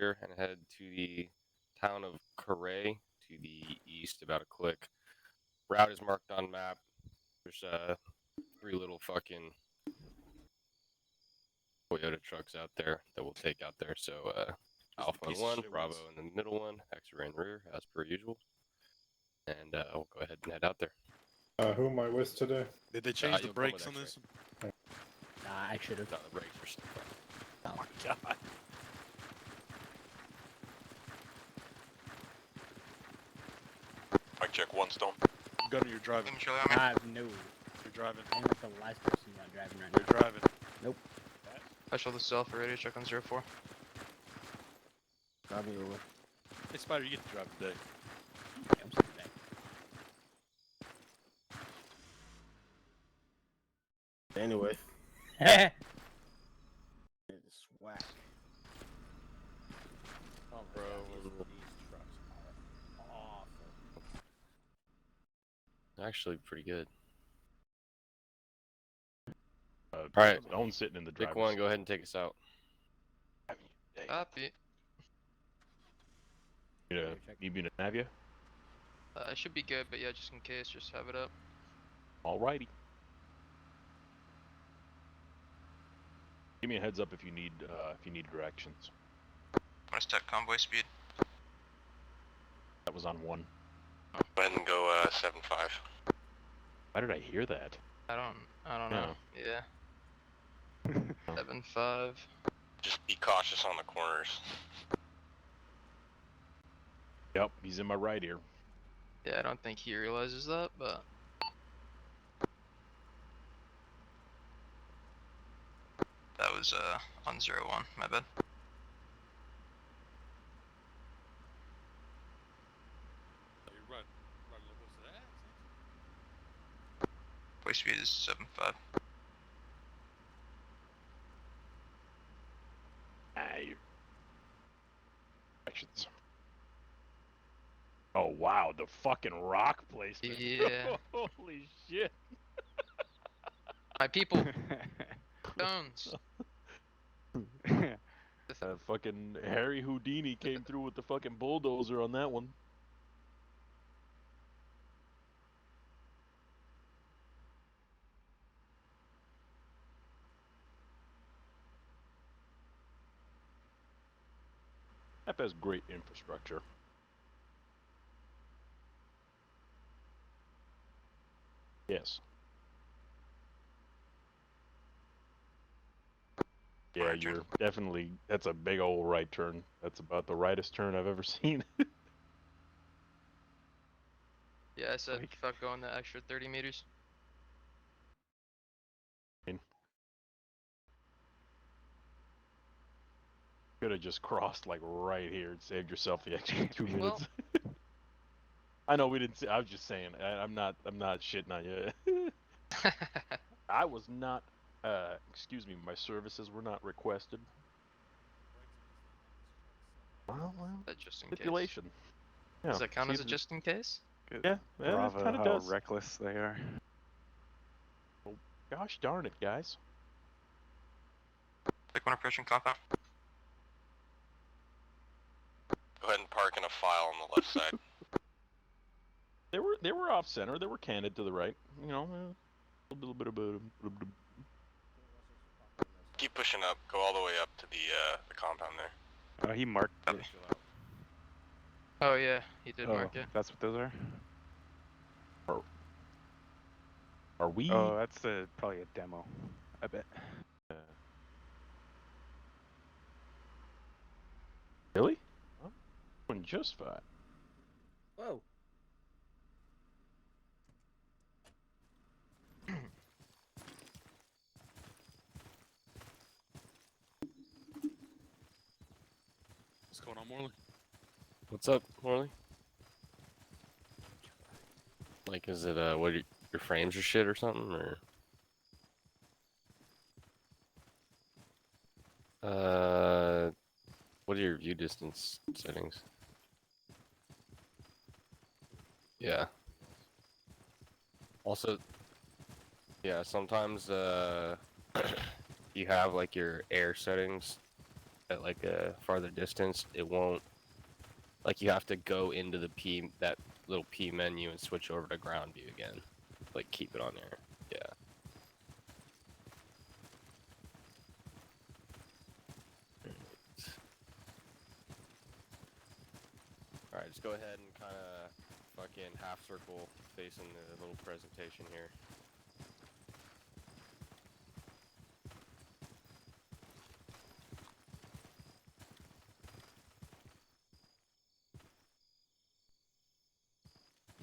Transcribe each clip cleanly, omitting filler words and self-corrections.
clear and head to the town of Corray to the east, about a click. Route is marked on map. There's 3 little fucking Toyota trucks out there that we'll take out there. So Alpha in one, Bravo in the middle one, X-ray in the rear, as per usual. And we'll go ahead and head out there. Who am I with today? Did they change the brakes on this? Nah, I should have. No, the brakes are still fine. Oh my god. Mic check 1 stone. Gunner, you're driving. No. You're driving. I'm like the last person not driving right You're now. driving. Nope. Special the cell for radio check on 04. Copy over. Hey, Spider, you get to drive today. Okay, I'm sitting back. Anyway. It's whack. Oh, bro. These trucks are awful. Actually, pretty good. Alright, Stone's sitting in the driver's Pick one, go ahead and take us out. Copy. Need me to have you? I should be good, but yeah, just in case, just have it up. Alrighty. Give me a heads up if you need directions. Let's check convoy speed. That was on 1. Go ahead and go 7-5. Why did I hear that? I don't know. Yeah. 7-5. Just be cautious on the corners. Yep, he's in my right ear. Yeah, I don't think he realizes that, but that was on 01. My bad. You're right. Right a little close to that. Convoy speed is 7-5. Directions. Oh wow, the fucking rock placement. Yeah. Holy shit. My people. Stones. Fucking Harry Houdini came through with the fucking bulldozer on that one. That has great infrastructure. Yes. Yeah, you're definitely, that's a big old right turn. That's about the rightest turn I've ever seen. Yeah, I said fuck going the extra 30 meters. Could have just crossed like right here and saved yourself the extra 2 minutes. Well, I know we didn't see, I was just saying, I'm not shitting on you. I was not, excuse me, my services were not requested. Well, that just in stipulation. case. Yeah, Does that count as a just in case? Yeah, it kind of does. Reckless they are. Well, gosh darn it, guys. Like one approaching compound. Go ahead and park in a file on the left side. They were off center. They were candid to the right. You know, a little bit of a. Keep pushing up. Go all the way up to the compound there. Oh, he marked it. Oh yeah, he did mark it. That's what those are? Are we? Oh, that's probably a demo, I bet. Really? Oh, doing just fine. Whoa. What's going on, Morley? What's up, Morley? Like, is it, what, your frames or shit or something, or? What are your view distance settings? Yeah. Also, yeah, sometimes, you have, like, your air settings at like a farther distance, it won't. Like you have to go into the that little P menu and switch over to ground view again. Like keep it on there. Yeah. All right, just go ahead and kind of fucking half circle facing the little presentation here.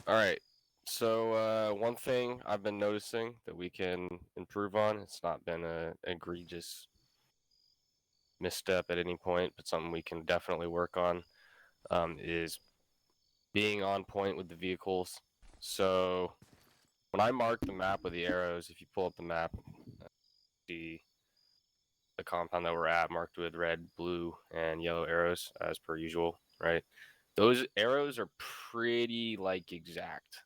All right. So one thing I've been noticing that we can improve on, it's not been an egregious misstep at any point, but something we can definitely work on, is being on point with the vehicles. So when I mark the map with the arrows, if you pull up the map, see the compound that we're at marked with red, blue, and yellow arrows as per usual, right? Those arrows are pretty like exact,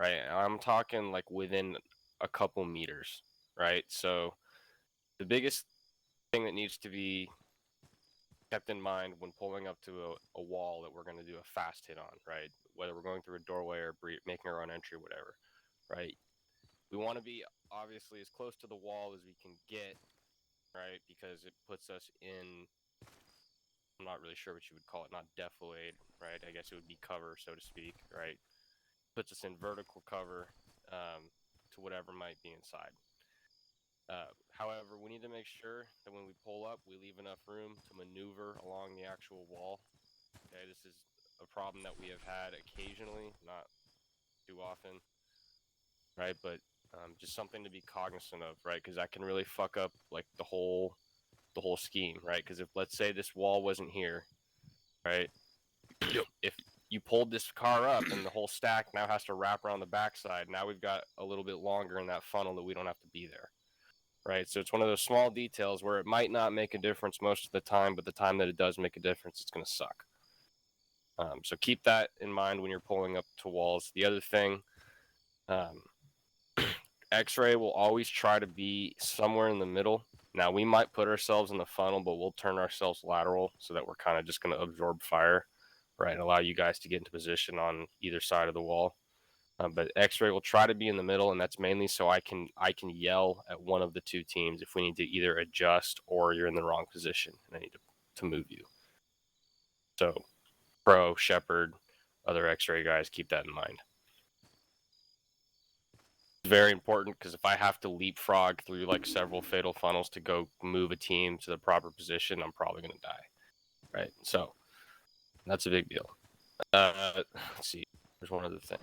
right? I'm talking like within a couple meters, right? So the biggest thing that needs to be kept in mind when pulling up to a wall that we're going to do a fast hit on, right? Whether we're going through a doorway or making our own entry, whatever, right? We want to be obviously as close to the wall as we can get, right? Because it puts us in, I'm not really sure what you would call it, not defilade, right? I guess it would be cover, so to speak, right? Puts us in vertical cover to whatever might be inside. However, we need to make sure that when we pull up, we leave enough room to maneuver along the actual wall. Okay, this is a problem that we have had occasionally, not too often, right? But just something to be cognizant of, right? Because that can really fuck up like the whole scheme, right? Because if let's say this wall wasn't here, right? If you pulled this car up and the whole stack now has to wrap around the backside, now we've got a little bit longer in that funnel that we don't have to be there. Right, so it's one of those small details where it might not make a difference most of the time, but the time that it does make a difference, it's going to suck. So keep that in mind when you're pulling up to walls. The other thing, X-ray will always try to be somewhere in the middle. Now, we might put ourselves in the funnel, but we'll turn ourselves lateral so that we're kind of just going to absorb fire, right, and allow you guys to get into position on either side of the wall. But X-ray will try to be in the middle, and that's mainly so I can yell at one of the two teams if we need to either adjust or you're in the wrong position and I need to move you. So, Pro, Shepard, other X-ray guys, keep that in mind. It's very important because if I have to leapfrog through like several fatal funnels to go move a team to the proper position, I'm probably going to die. Right? So, that's a big deal. Let's see. There's one other thing.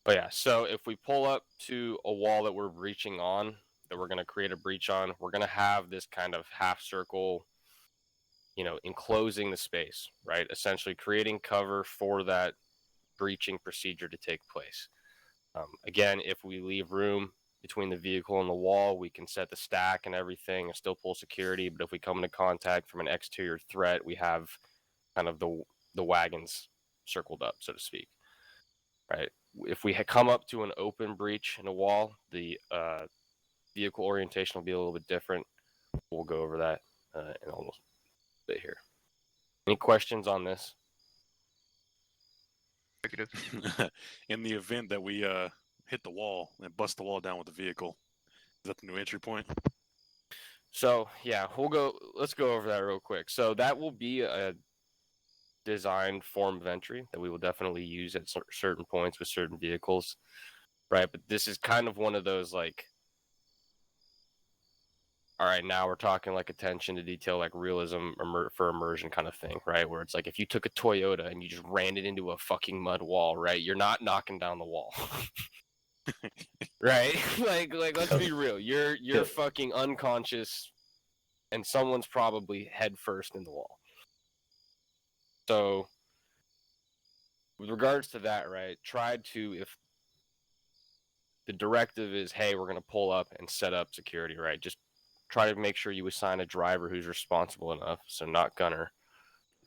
But yeah, so if we pull up to a wall that we're breaching on, that we're going to create a breach on, we're going to have this kind of half circle, you know, enclosing the space, right? Essentially creating cover for that breaching procedure to take place. Again, if we leave room between the vehicle and the wall, we can set the stack and everything and still pull security. But if we come into contact from an exterior threat, we have kind of the wagons circled up, so to speak, right? If we come up to an open breach in a wall, the vehicle orientation will be a little bit different. We'll go over that in a little bit here. Any questions on this? In the event that we hit the wall and bust the wall down with the vehicle, is that the new entry point? So yeah, let's go over that real quick. So that will be a designed form of entry that we will definitely use at certain points with certain vehicles, right? But this is kind of one of those like, all right, now we're talking like attention to detail, like realism for immersion kind of thing, right? Where it's like if you took a Toyota and you just ran it into a fucking mud wall, right? You're not knocking down the wall. Right? like let's be real. You're fucking unconscious and someone's probably head first in the wall. So with regards to that, right, try to, if the directive is, hey, we're going to pull up and set up security, right, just try to make sure you assign a driver who's responsible enough, so not gunner,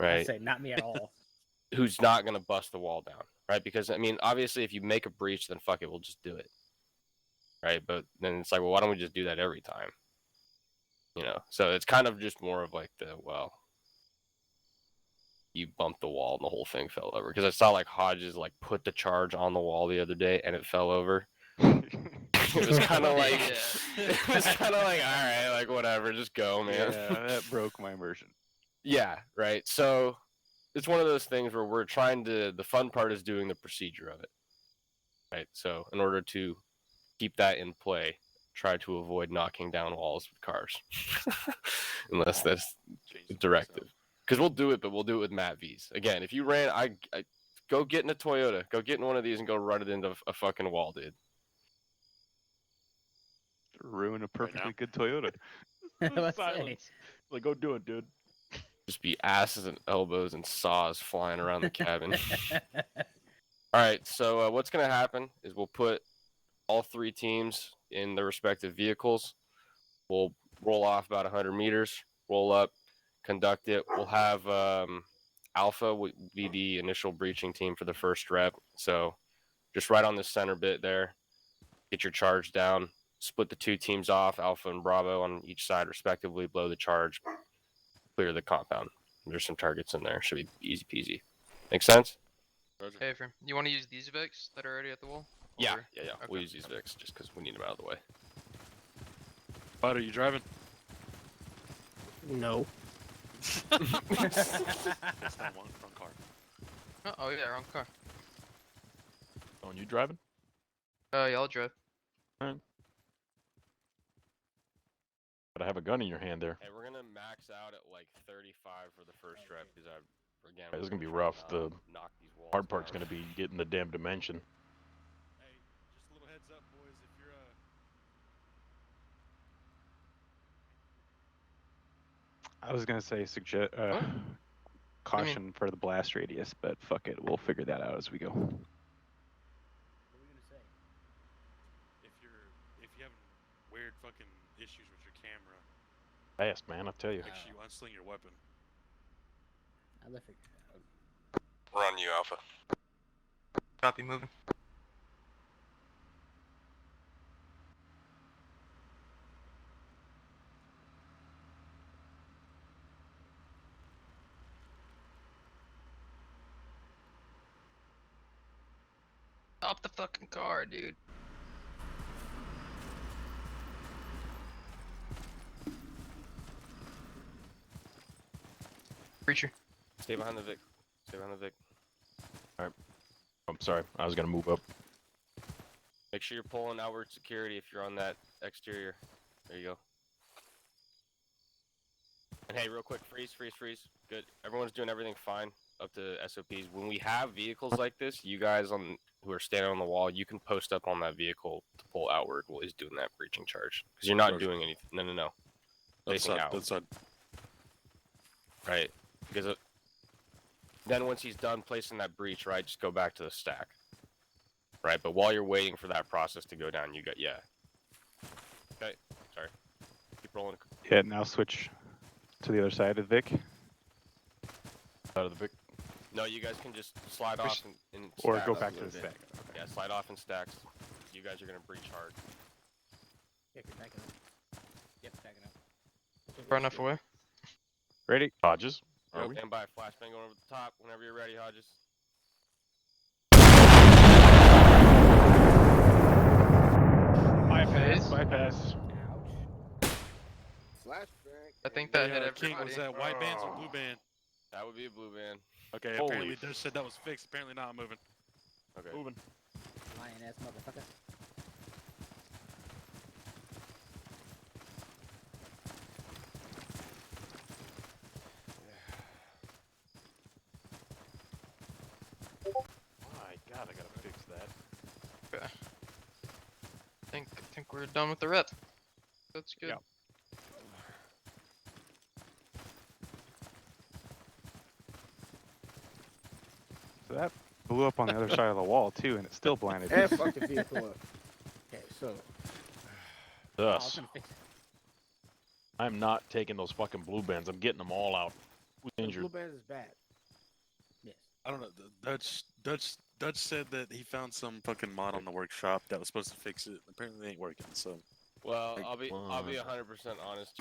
I right, say not me at all. who's not going to bust the wall down, right, because, I mean, obviously, if you make a breach, then fuck it, we'll just do it, right, but then it's like, well, why don't we just do that every time, you know, so it's kind of just more of like the, well, you bumped the wall and the whole thing fell over. Because I saw like Hodges like put the charge on the wall the other day and it fell over. It was kind of like, it was kind of like, all right, like whatever, just go, man. Yeah, that broke my immersion. Yeah, right. So it's one of those things where we're trying to. The fun part is doing the procedure of it, right? So in order to keep that in play, try to avoid knocking down walls with cars, unless that's directive. Because we'll do it, but we'll do it with Matt V's. Again, if you ran, I go get in a Toyota, go get in one of these and go run it into a fucking wall, dude. Ruin a perfectly good Toyota. Let's Silence. Like, go do it, dude. Just be asses and elbows and saws flying around the cabin. All right, so what's going to happen is we'll put all 3 teams in their respective vehicles. We'll roll off about 100 meters, roll up, conduct it. We'll have Alpha will be the initial breaching team for the first rep. So just right on the center bit there, get your charge down, split the 2 teams off, Alpha and Bravo on each side respectively, blow the charge, clear the compound. There's some targets in there. Should be easy peasy. Make sense? Hey, Efren, you want to use these Vics that are already at the wall? Yeah, Or- yeah. We'll use these Vics just because we need them out of the way. Bud, are you driving? No. That's not one front car. Oh yeah, wrong car. Oh, and you driving? Yeah, I'll drive. Gotta have a gun in your hand there. Hey, we're gonna max out at like 35 for the first rep because again, This is gonna be we're trying rough. to The knock these walls hard part's down. gonna be getting the damn dimension. Hey, just a little heads up, boys. If you're I was gonna say What? caution for the blast radius, but fuck it, we'll figure that out as we go. What were you gonna say? if you having weird fucking issues with your camera, Fast, man, I tell you. make sure you unsling your weapon. I'll figure it out. We're on you, Alpha. Copy, moving. Stop the fucking car, dude. Preacher. Stay behind the Vic. Stay behind the Vic. I'm sorry, I was gonna move up. Make sure you're pulling outward security if you're on that exterior. There you go. And hey, real quick, freeze. Good. Everyone's doing everything fine up to SOPs. When we have vehicles like this, you guys who are standing on the wall, you can post up on that vehicle to pull outward while he's doing that breaching charge. Because you're not Roger. doing anything. No. That's Facing side. out. That's side. Right. Because then once he's done placing that breach, right, just go back to the stack. Right, but while you're waiting for that process to go down, you got, yeah. Okay, sorry. Keep rolling. Yeah, now switch to the other side of Vic, Out of the Vic. No, you guys can just slide off and or stack go up back a to the little bit. stack. Okay. Yeah, slide off in stacks. You guys are going to breach hard. Yeah, you're backing up. Yep, backing up. Far enough away. Ready? Hodges. Are we? Stand by, flashbang going over the top whenever you're ready, Hodges. Bypass. Ouch. Flashbang. I think that Hey, hit King, everybody. was that white bands or blue band? That would be a blue band. Okay, Holy apparently Dutch said that was fixed. Apparently not moving. Okay. Moving. Lion ass motherfucker. My God, I gotta fix that. I think we're done with the rep. That's good. Yeah. So that blew up on the other side of the wall too, and it still blinded me. And fuck the vehicle up. Okay, so. I was Thus, gonna fix it. I'm not taking those fucking blue bands. I'm getting them all out. Who's The injured? blue bands is bad. Yes. I don't know. Dutch said that he found some fucking mod on the workshop that was supposed to fix it. Apparently, it ain't working. So Well, Like, I'll be 100% honest.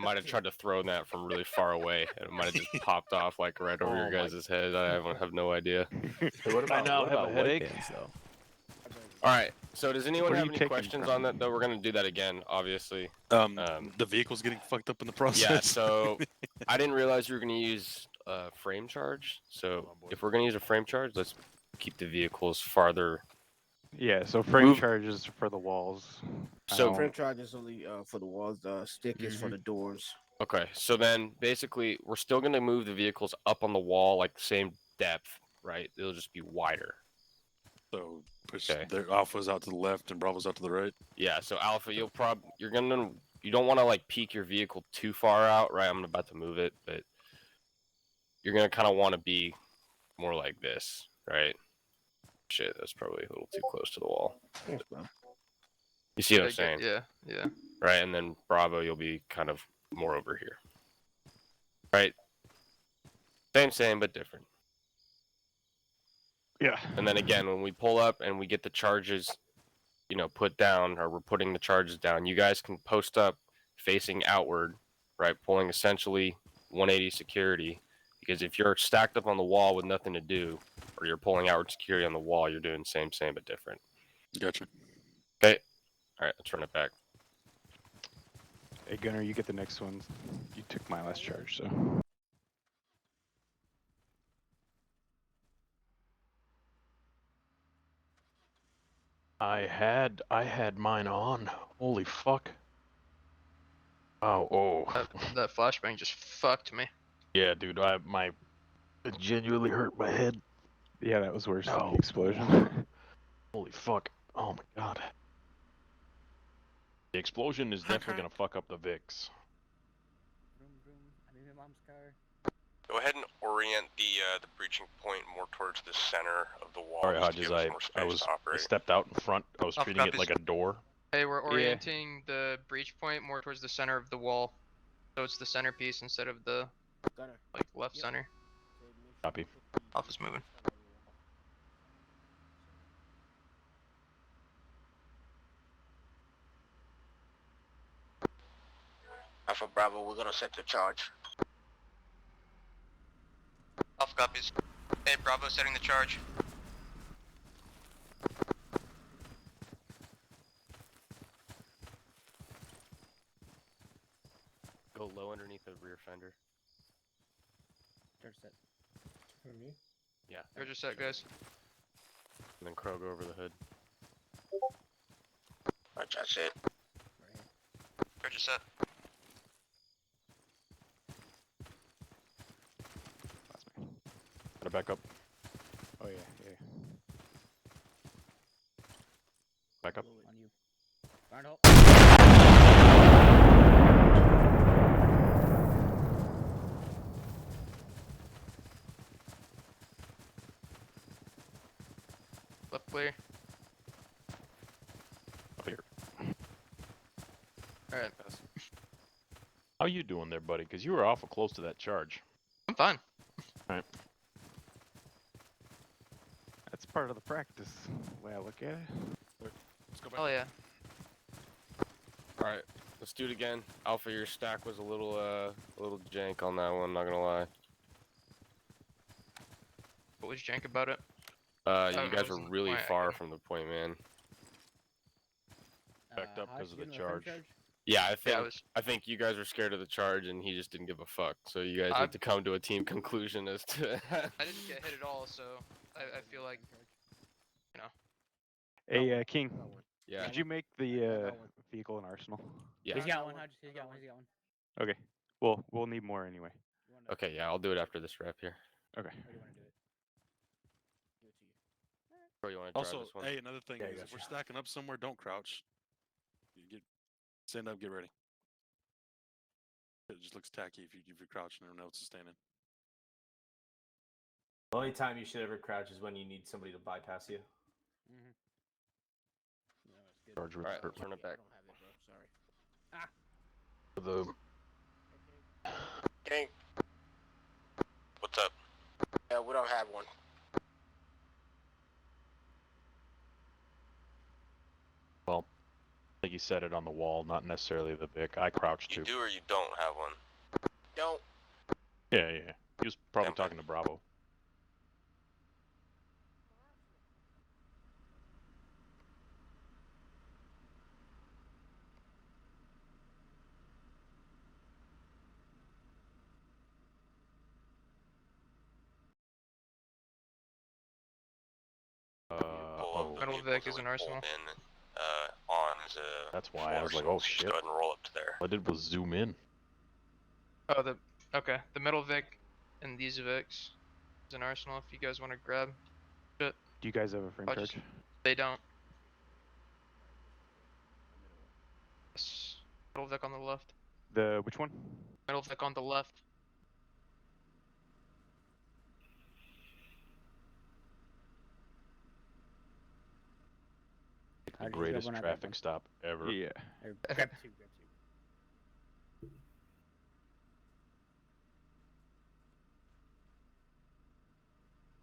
might have tried to throw that from really far away, and it might have just popped off like right over Oh your my- guys' head. I have no idea. What about, now what have a about headache. weapons, though? All right. So does anyone What are have you any taking questions from on that? me? Though we're gonna do that again, obviously. The vehicle's getting fucked up in the process. Yeah. So I didn't realize you were gonna use frame charge. So if we're gonna use a frame charge, let's keep the vehicles farther. Yeah, so frame Move- charges for the walls. So- Frame charge is only for the walls. The stick is for the doors. Okay. So then basically we're still gonna move the vehicles up on the wall like the same depth, right? It'll just be wider. So push Okay. their alphas out to the left and bravos out to the right. Yeah. So Alpha, you don't want to like peek your vehicle too far out, right? I'm about to move it, but you're gonna kind of want to be more like this, right? Shit, that's probably a little too close to the wall. You see what I'm saying? Yeah, yeah. Right, and then Bravo, you'll be kind of more over here. Right? Same, but different. Yeah. And then again, when we pull up and we get the charges, put down, or we're putting the charges down, you guys can post up facing outward, right? Pulling essentially 180 security. Because if you're stacked up on the wall with nothing to do, or you're pulling outward security on the wall, you're doing same, but different. Gotcha. Okay. All right, let's run it back. Hey, Gunner, you get the next one. You took my last charge, so. I had mine on. Holy fuck. Oh. That flashbang just fucked me. Yeah, dude, it genuinely hurt my head. Yeah, that was worse than No. the explosion. Holy fuck. Oh my god. The explosion is definitely gonna fuck up the VIX. I'm in my mom's car. Go ahead and orient the breaching point more towards the center of the wall. Alright, just to Hodges, give us I more space to I operate. stepped out in front. I was Oh, treating it copies. like a door. Hey, we're orienting the breach point more towards the center of the wall. So it's the centerpiece instead of the Gunner. left Yep. center. Copy. Office moving. Alpha Bravo, we're gonna set the charge. Alpha copies. Hey, Bravo setting the charge. Go low underneath the rear fender. Charge set. Who, me? Yeah. Charge set, guys. And then Crow go over the hood. Alright, charge set. Right here. Charge set. Gotta back up. Oh, yeah. Back up. On you. Barnhole. Left clear. Up here. Alright. How you doing there, buddy? Because you were awful close to that charge. I'm fine. Alright. That's part of the practice, the way I look at it. Let's go back. Oh yeah. All right, let's do it again. Alpha, your stack was a little jank on that one. Not gonna lie. What was jank about it? You know, guys it were wasn't really quite far accurate. from the point, man. Backed up Hodge, 'cause of you the doing frame charge. Yeah, Yeah, I think you guys were scared of the charge, and he just didn't give a fuck. So you guys I- need to come to a team conclusion as to. I didn't get hit at all, so I feel like Hey, King, Yeah, could you make the vehicle an arsenal? yeah. He's got one, Hodge. He's got one. Okay. Well, we'll need more anyway. You wanna, Okay, yeah, I'll do it after this wrap here. Okay. Or do you wanna do it? Give it to you. Bro, you want to drive Also, this one? hey, another thing Yeah, I is, if we're gotcha. stacking up somewhere, don't crouch. Stand up, get ready. It just looks tacky if you crouch and everyone else is standing. The only time you should ever crouch is when you need somebody to bypass you. Mm-hmm. No, it's good. Charge Alright, for turn it back. I don't have it, bro. Sorry. the Gang. What's up? Yeah, we don't have one. Well, I think you said it on the wall, not necessarily the Vic. I crouched You too. do or you don't have that one. Don't. Yeah, yeah. He was probably Okay. talking to Bravo. Pull Metal the Vic vehicles is that an we arsenal. pulled in on as a That's why I was like, arsenal, oh so just shit. go ahead and roll up to there. All I did was zoom in. Oh, okay. The Metal Vic and these Vics is an arsenal if you guys want to grab it. Do you guys have a frame I'll charge? just- They don't. Yes. Metal Vic on the left. The which one? Metal Vic on the left. How The did you grab greatest one? I grabbed traffic one. stop ever. Yeah. Grab two.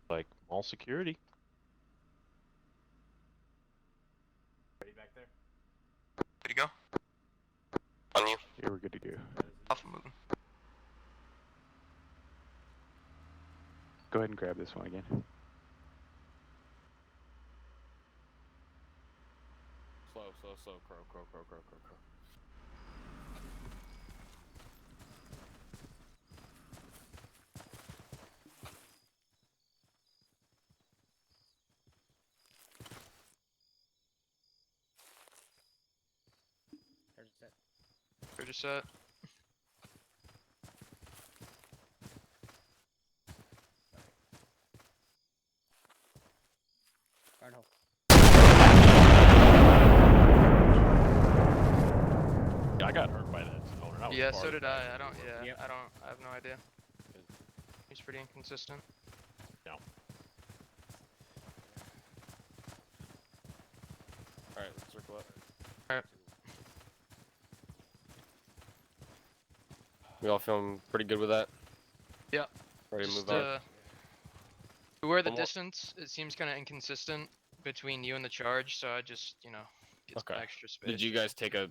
Like mall security. Ready back there? Good to go. On you. Yeah, we're good to go. Off and moving. Go ahead and grab this one again. Slow. Crow. There's a set. Bridge is set. Guard hole. Yeah, I got hurt by that stoner. That was Yeah, far so too did fast. I. I don't. Yeah, Yep. I have no idea. He's pretty inconsistent. Alright, let's circle up. Alright. We all feeling pretty good with that? Yeah. Ready to Just move on? where the One more- distance, it seems kind of inconsistent between you and the charge, so I just, get some Okay. extra space. Did you guys take a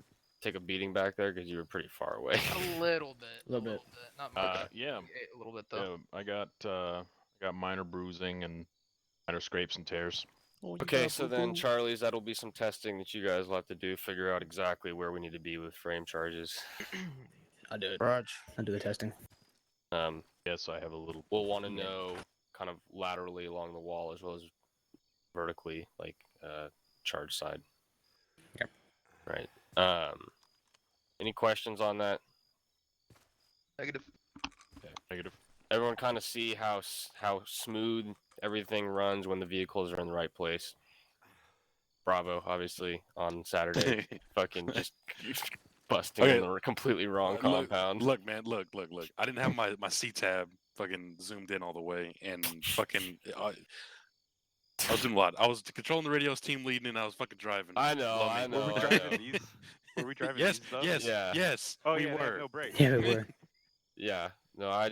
beating back there? Because you were pretty far away. A little bit. Little bit. Not much. Yeah, A little bit though. yeah. I got minor bruising and minor scrapes and tears. Okay, so then Charlie's, that'll be some testing that you guys will have to do, figure out exactly where we need to be with frame charges. I'll do it. Raj. I'll do the testing. Yes, I have a little. We'll want to Yeah. know kind of laterally along the wall as well as vertically, like charge side. Yep. Right. Any questions on that? Negative. Okay. Negative. Everyone kind of see how smooth everything runs when the vehicles are in the right place. Bravo, obviously, on Saturday, fucking just busting Okay. in the completely wrong compound. Look, man, look. I didn't have my C tab fucking zoomed in all the way, and fucking I was doing a lot. I was controlling the radios, team leading, and I was fucking driving. I know, Love me. I know. Were we I driving know. these? Were we driving Yes, these? Though? yes, Yeah. yes. Oh we yeah, they have were. no brakes. Yeah, we were. Yeah, no, I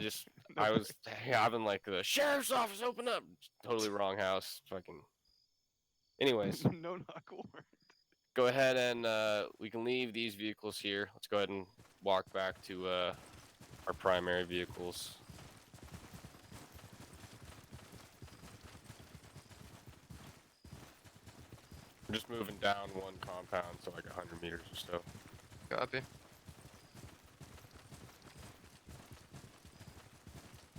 was having like the sheriff's office open up. Totally wrong house. Fucking. Anyways, No knuckle. go ahead and we can leave these vehicles here. Let's go ahead and walk back to our primary vehicles. We're just moving down one compound, so like 100 meters or so. Copy.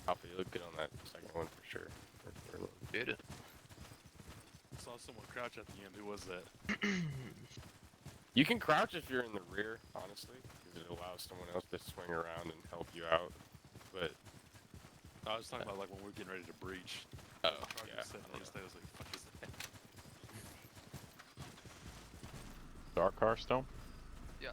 Alpha, you look good on that second one for sure. Did it. Saw someone crouch at the end. Who was that? You can crouch if you're in the rear, honestly, because it allows someone else to swing around and help you out. But I was talking about like when we were getting ready to breach. oh Charger yeah, said, I was like, fuck is that? Dark car stone. Yeah.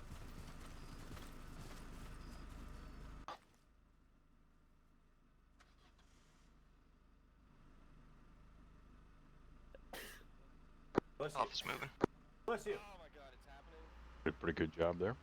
Bless you. Office moving. Bless you. Oh my god, it's happening. Did a pretty good job there.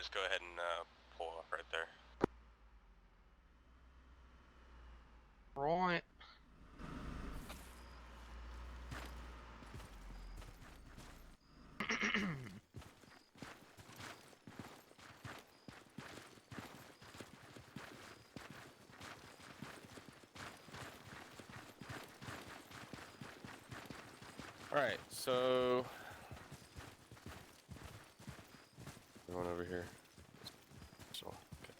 guys go ahead and pull up right there. Right. Alright, so going over here. So okay.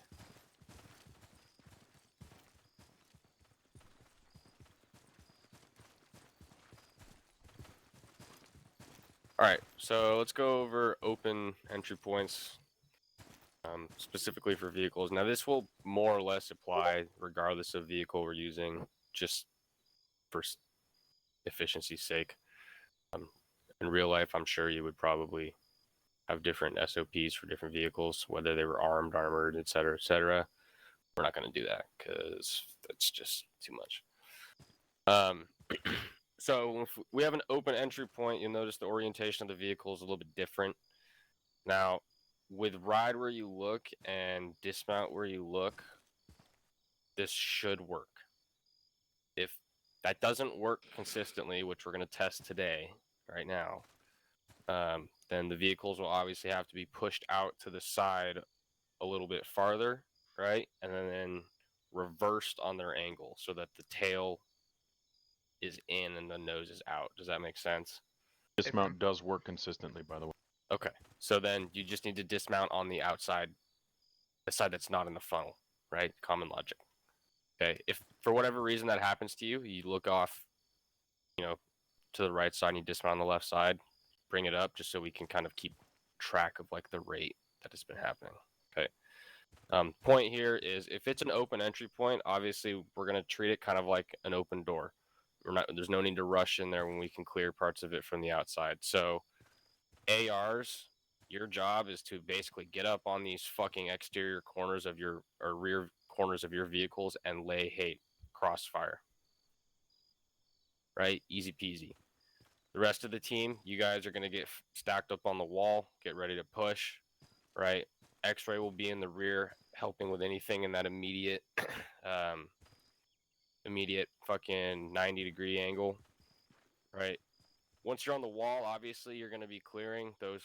Alright, so let's go over open entry points. Specifically for vehicles. Now this will more or less apply regardless of vehicle we're using, just for efficiency's sake. In real life, I'm sure you would probably have different SOPs for different vehicles, whether they were armed, armored, etc., etc. We're not going to do that because that's just too much. So if we have an open entry point, you'll notice the orientation of the vehicle is a little bit different. Now, with ride where you look and dismount where you look, this should work. If that doesn't work consistently, which we're going to test today, right now, then the vehicles will obviously have to be pushed out to the side a little bit farther, right? And then reversed on their angle so that the tail is in and the nose is out. Does that make sense? Dismount does work consistently, by the way. Okay. So then you just need to dismount on the outside, the side that's not in the funnel, right? Common logic. Okay. If for whatever reason that happens to you, you look off, to the right side and you dismount on the left side, bring it up just so we can kind of keep track of like the rate that has been happening. Okay. Point here is if it's an open entry point, obviously we're going to treat it kind of like an open door. There's no need to rush in there when we can clear parts of it from the outside. So ARs, your job is to basically get up on these fucking exterior corners of your, or rear corners of your vehicles and lay hate crossfire. Right? Easy peasy. The rest of the team, you guys are going to get stacked up on the wall, get ready to push, right? X-ray will be in the rear, helping with anything in that immediate fucking 90-degree angle, right? Once you're on the wall, obviously you're going to be clearing those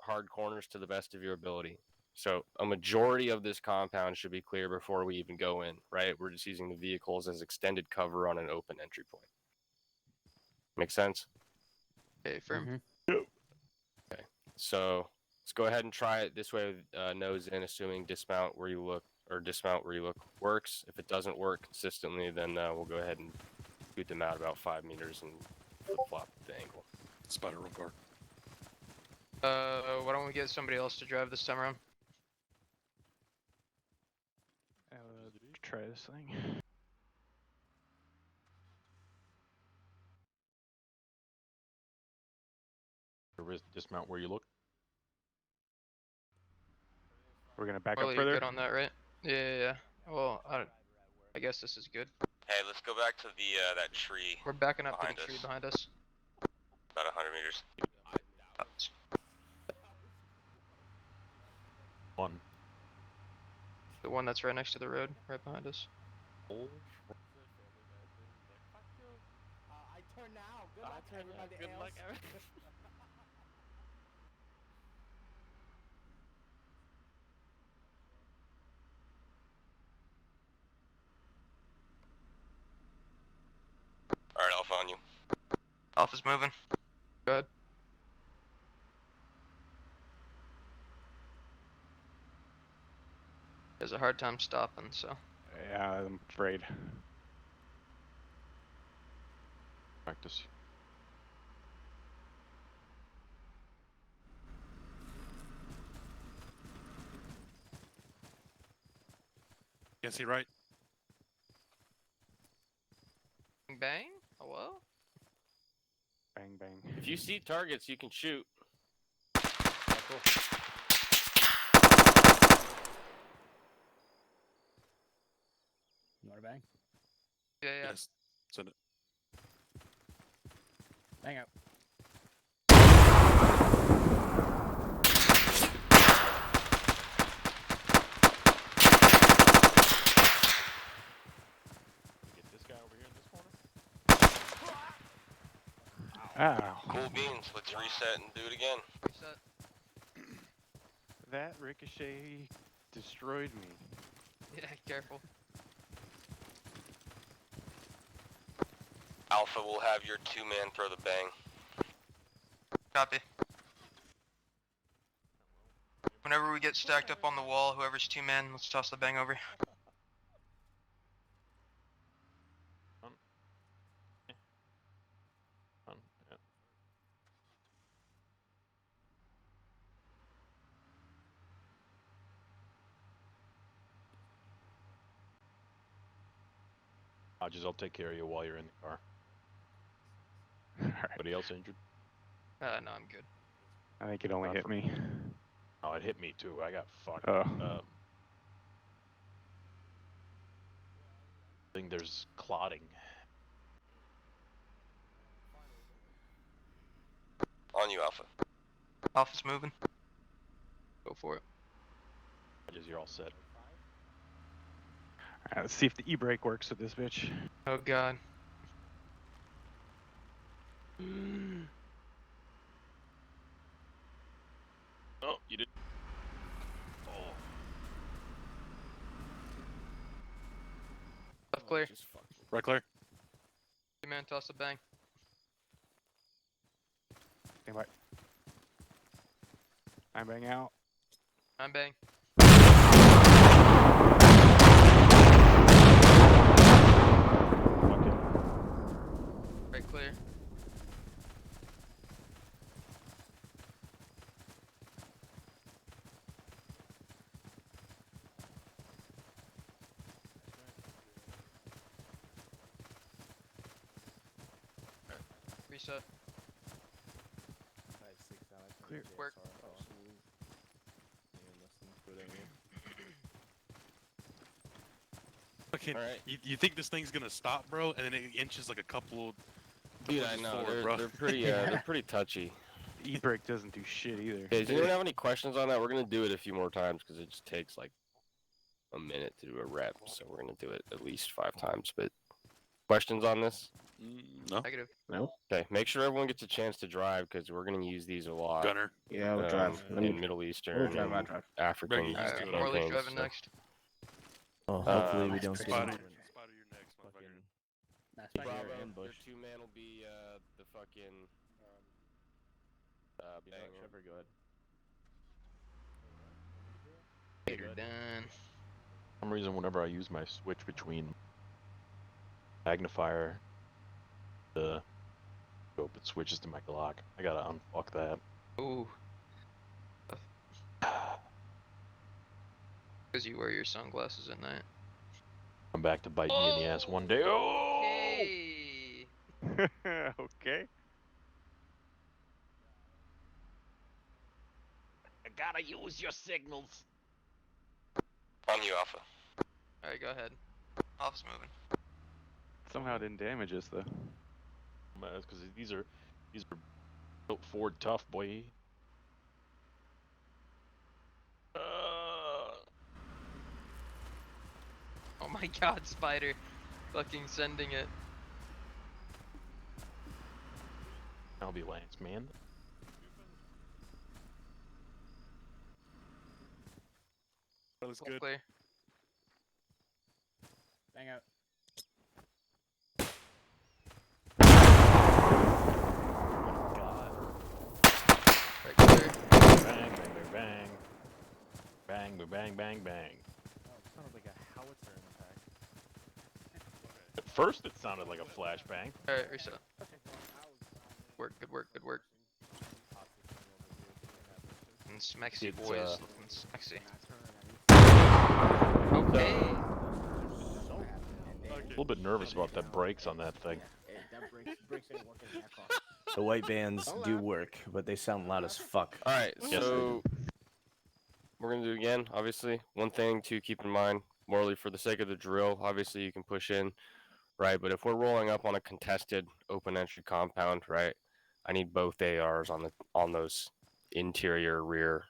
hard corners to the best of your ability. So a majority of this compound should be clear before we even go in, right? We're just using the vehicles as extended cover on an open entry point. Make sense? Okay, firm. Okay, so let's go ahead and try it this way with nose in, assuming dismount where you look works. If it doesn't work consistently, then we'll go ahead and scoot them out about 5 meters and flip-flop the angle. Spider real car. Why don't we get somebody else to drive this time around? Try this thing. Dismount where you look. We're gonna back Harley, up you're further. good on that, right? Yeah. Well, I guess this is good. Hey, let's go back to the that tree. We're backing up to Behind the tree us. behind us. About 100 meters. One. The one that's right next to the road, right behind us. I turn now. Good luck, everybody else. Alright, Alpha on you. Alpha's moving. Go ahead. There's a hard time stopping, so. Yeah, I'm afraid. Practice. Can't see right. Bang? Hello? Bang bang. If you see targets, you can shoot. You wanna bang? Yeah. Yes. Send it. Bang out. Ow. Cool beans. Let's reset and do it again. Reset. That ricochet destroyed me. Yeah, careful. Alpha will have your 2-man throw the bang. Copy. Whenever we get stacked up on the wall, whoever's 2-man, let's toss the bang over. Yeah. I'll take care of you while you're in the car. Alright. Anybody else injured? No, I'm good. I think it only Not hit for- me. Oh, it hit me too. I got fucked. Oh. I think there's clotting. On you, Alpha. Alpha's moving. Go for it. You're all set. Alright, let's see if the e-brake works with this bitch. Oh god. Oh, you did. Left clear. Just fucking. Right, clear. 2-man, toss the bang. Stand by. I'm bang out. I'm bang. Fucking. Right clear. Reset. Clear. Work. Fucking, Alright. you think this thing's gonna stop, bro? And then it inches like a couple. Dude, I inches know. forward, They're, bro. they're pretty. They're pretty touchy. The e-brake doesn't do shit either. Okay, does anyone have any questions on that? We're gonna do it a few more times because it just takes like a minute to do a rep, so we're gonna do it at least 5 times. But questions on this? No. Negative. Okay, make sure everyone gets a chance to drive because we're gonna use these a lot. Gunner. Yeah, we'll drive. In Middle Eastern drive, I'll and drive. African Bring it Alright, to it. Morley's campaigns. driving So. next. Oh, hopefully we don't get Spider, him. Spider, you're next, motherfucker. That's Bravo, fine. your ambush. 2-man will be the fucking banger. Trevor, go ahead. You're done. For some reason, whenever I use my switch between magnifier, the scope, it switches to my Glock. I gotta unfuck that. Ooh. Because you wear your sunglasses at night. I'm back to bite me in the ass one day. Oh! Okay. Okay. I gotta use your signals. On you, Alpha. Alright, go ahead. Alpha's moving. Somehow it didn't damage us though. Because these are built Ford tough, boy. Oh my god, Spider. Fucking sending it. I'll be Lance, man. That was Left good. clear. Bang out. Right clear. Bang, bang, bang, bang. Bang, bang, bang, bang, bang. Oh, it sounded like a howitzer impact. At first, it sounded like a flashbang. Alright, reset. Work, good work, good work. And smexy It's, boys uh, looking smexy. Okay. A little bit nervous about the brakes on that thing. Brakes ain't working that far. The white bands do work, but they sound loud as fuck. Alright, Yes, they so we're gonna do it again. Obviously, one thing to keep in mind, Morley, for the sake of the drill, obviously you can push in, right? But if we're rolling up on a contested open entry compound, right? I need both ARs on those interior rear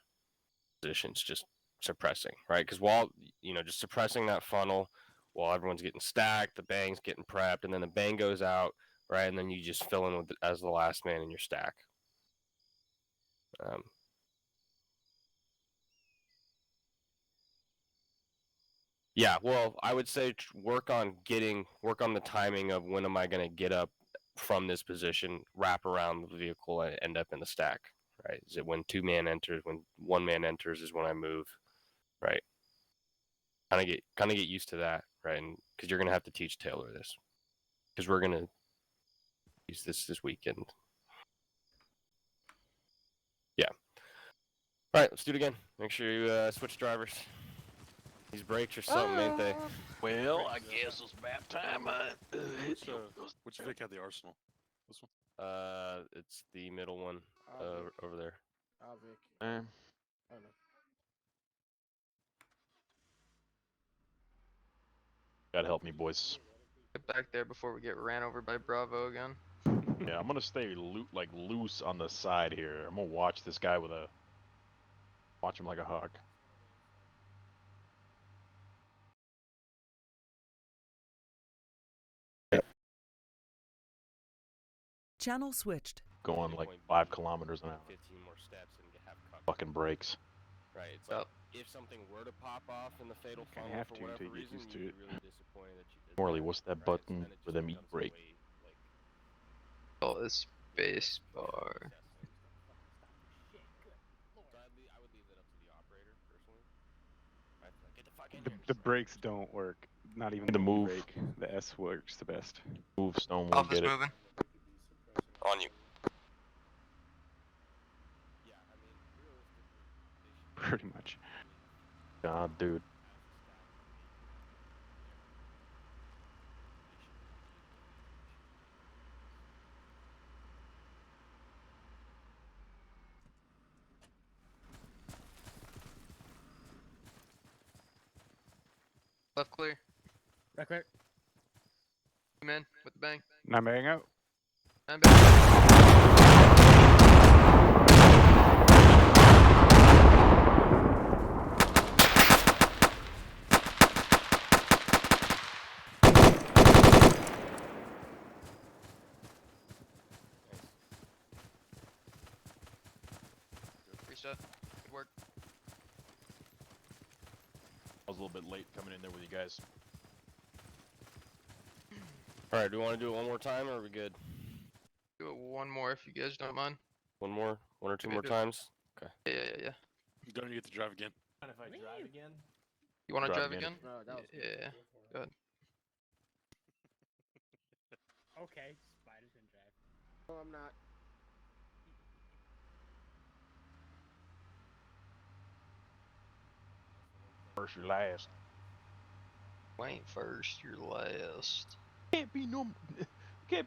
positions, just suppressing, right? Because while just suppressing that funnel while everyone's getting stacked, the bang's getting prepped, and then the bang goes out, right? And then you just fill in with as the last man in your stack. Yeah, well, I would say work on the timing of when am I going to get up from this position, wrap around the vehicle, and end up in the stack, right? Is it when when 1 man enters is when I move, right? Kind of get used to that, right? Because you're going to have to teach Taylor this, because we're going to use this weekend. Yeah. All right, let's do it again. Make sure you switch drivers. These brakes are something, ain't they? Well, I guess it's about time. Which Vic had the Arsenal? This one? It's the middle one over there. Gotta help me, boys. Get back there before we get ran over by Bravo again. Yeah, I'm gonna stay loose on the side here. I'm gonna watch this guy watch him like a hawk. Channel switched. Going like 5 kilometers an hour. 15 more steps and have cover. Fucking brakes. Right. It's like if something were to pop off in the fatal funnel have for to whatever get reason, used to you'd it. be really disappointed that you did Morley, that, what's that right? button So then it for just them becomes e-brake? way, like, Oh, it's space bar. So I would leave that up to the operator personally. Right? Like, get the fuck in here. The brakes don't work. Not even The the move. brake. The S works the best. Move, Stone, we'll Alpha's get it. moving. On you. Yeah, I mean, realistically, Pretty much. God, dude. Left clear. Right clear. Come in with the bang. Not bearing out. And bang. Reset. Good work. I was a little bit late coming in there with you guys. All right, do we want to do it one more time, or are we good? Do it one more if you guys don't mind. One or two Okay, more do it. times? Okay. Yeah. Don't you get to drive again? And if I drive again? You want to Drive drive again. again? Oh, that was good. Yeah. Go ahead. Okay, Spider's gonna drive. No, I'm not. First or last. You ain't first, you're last. Can't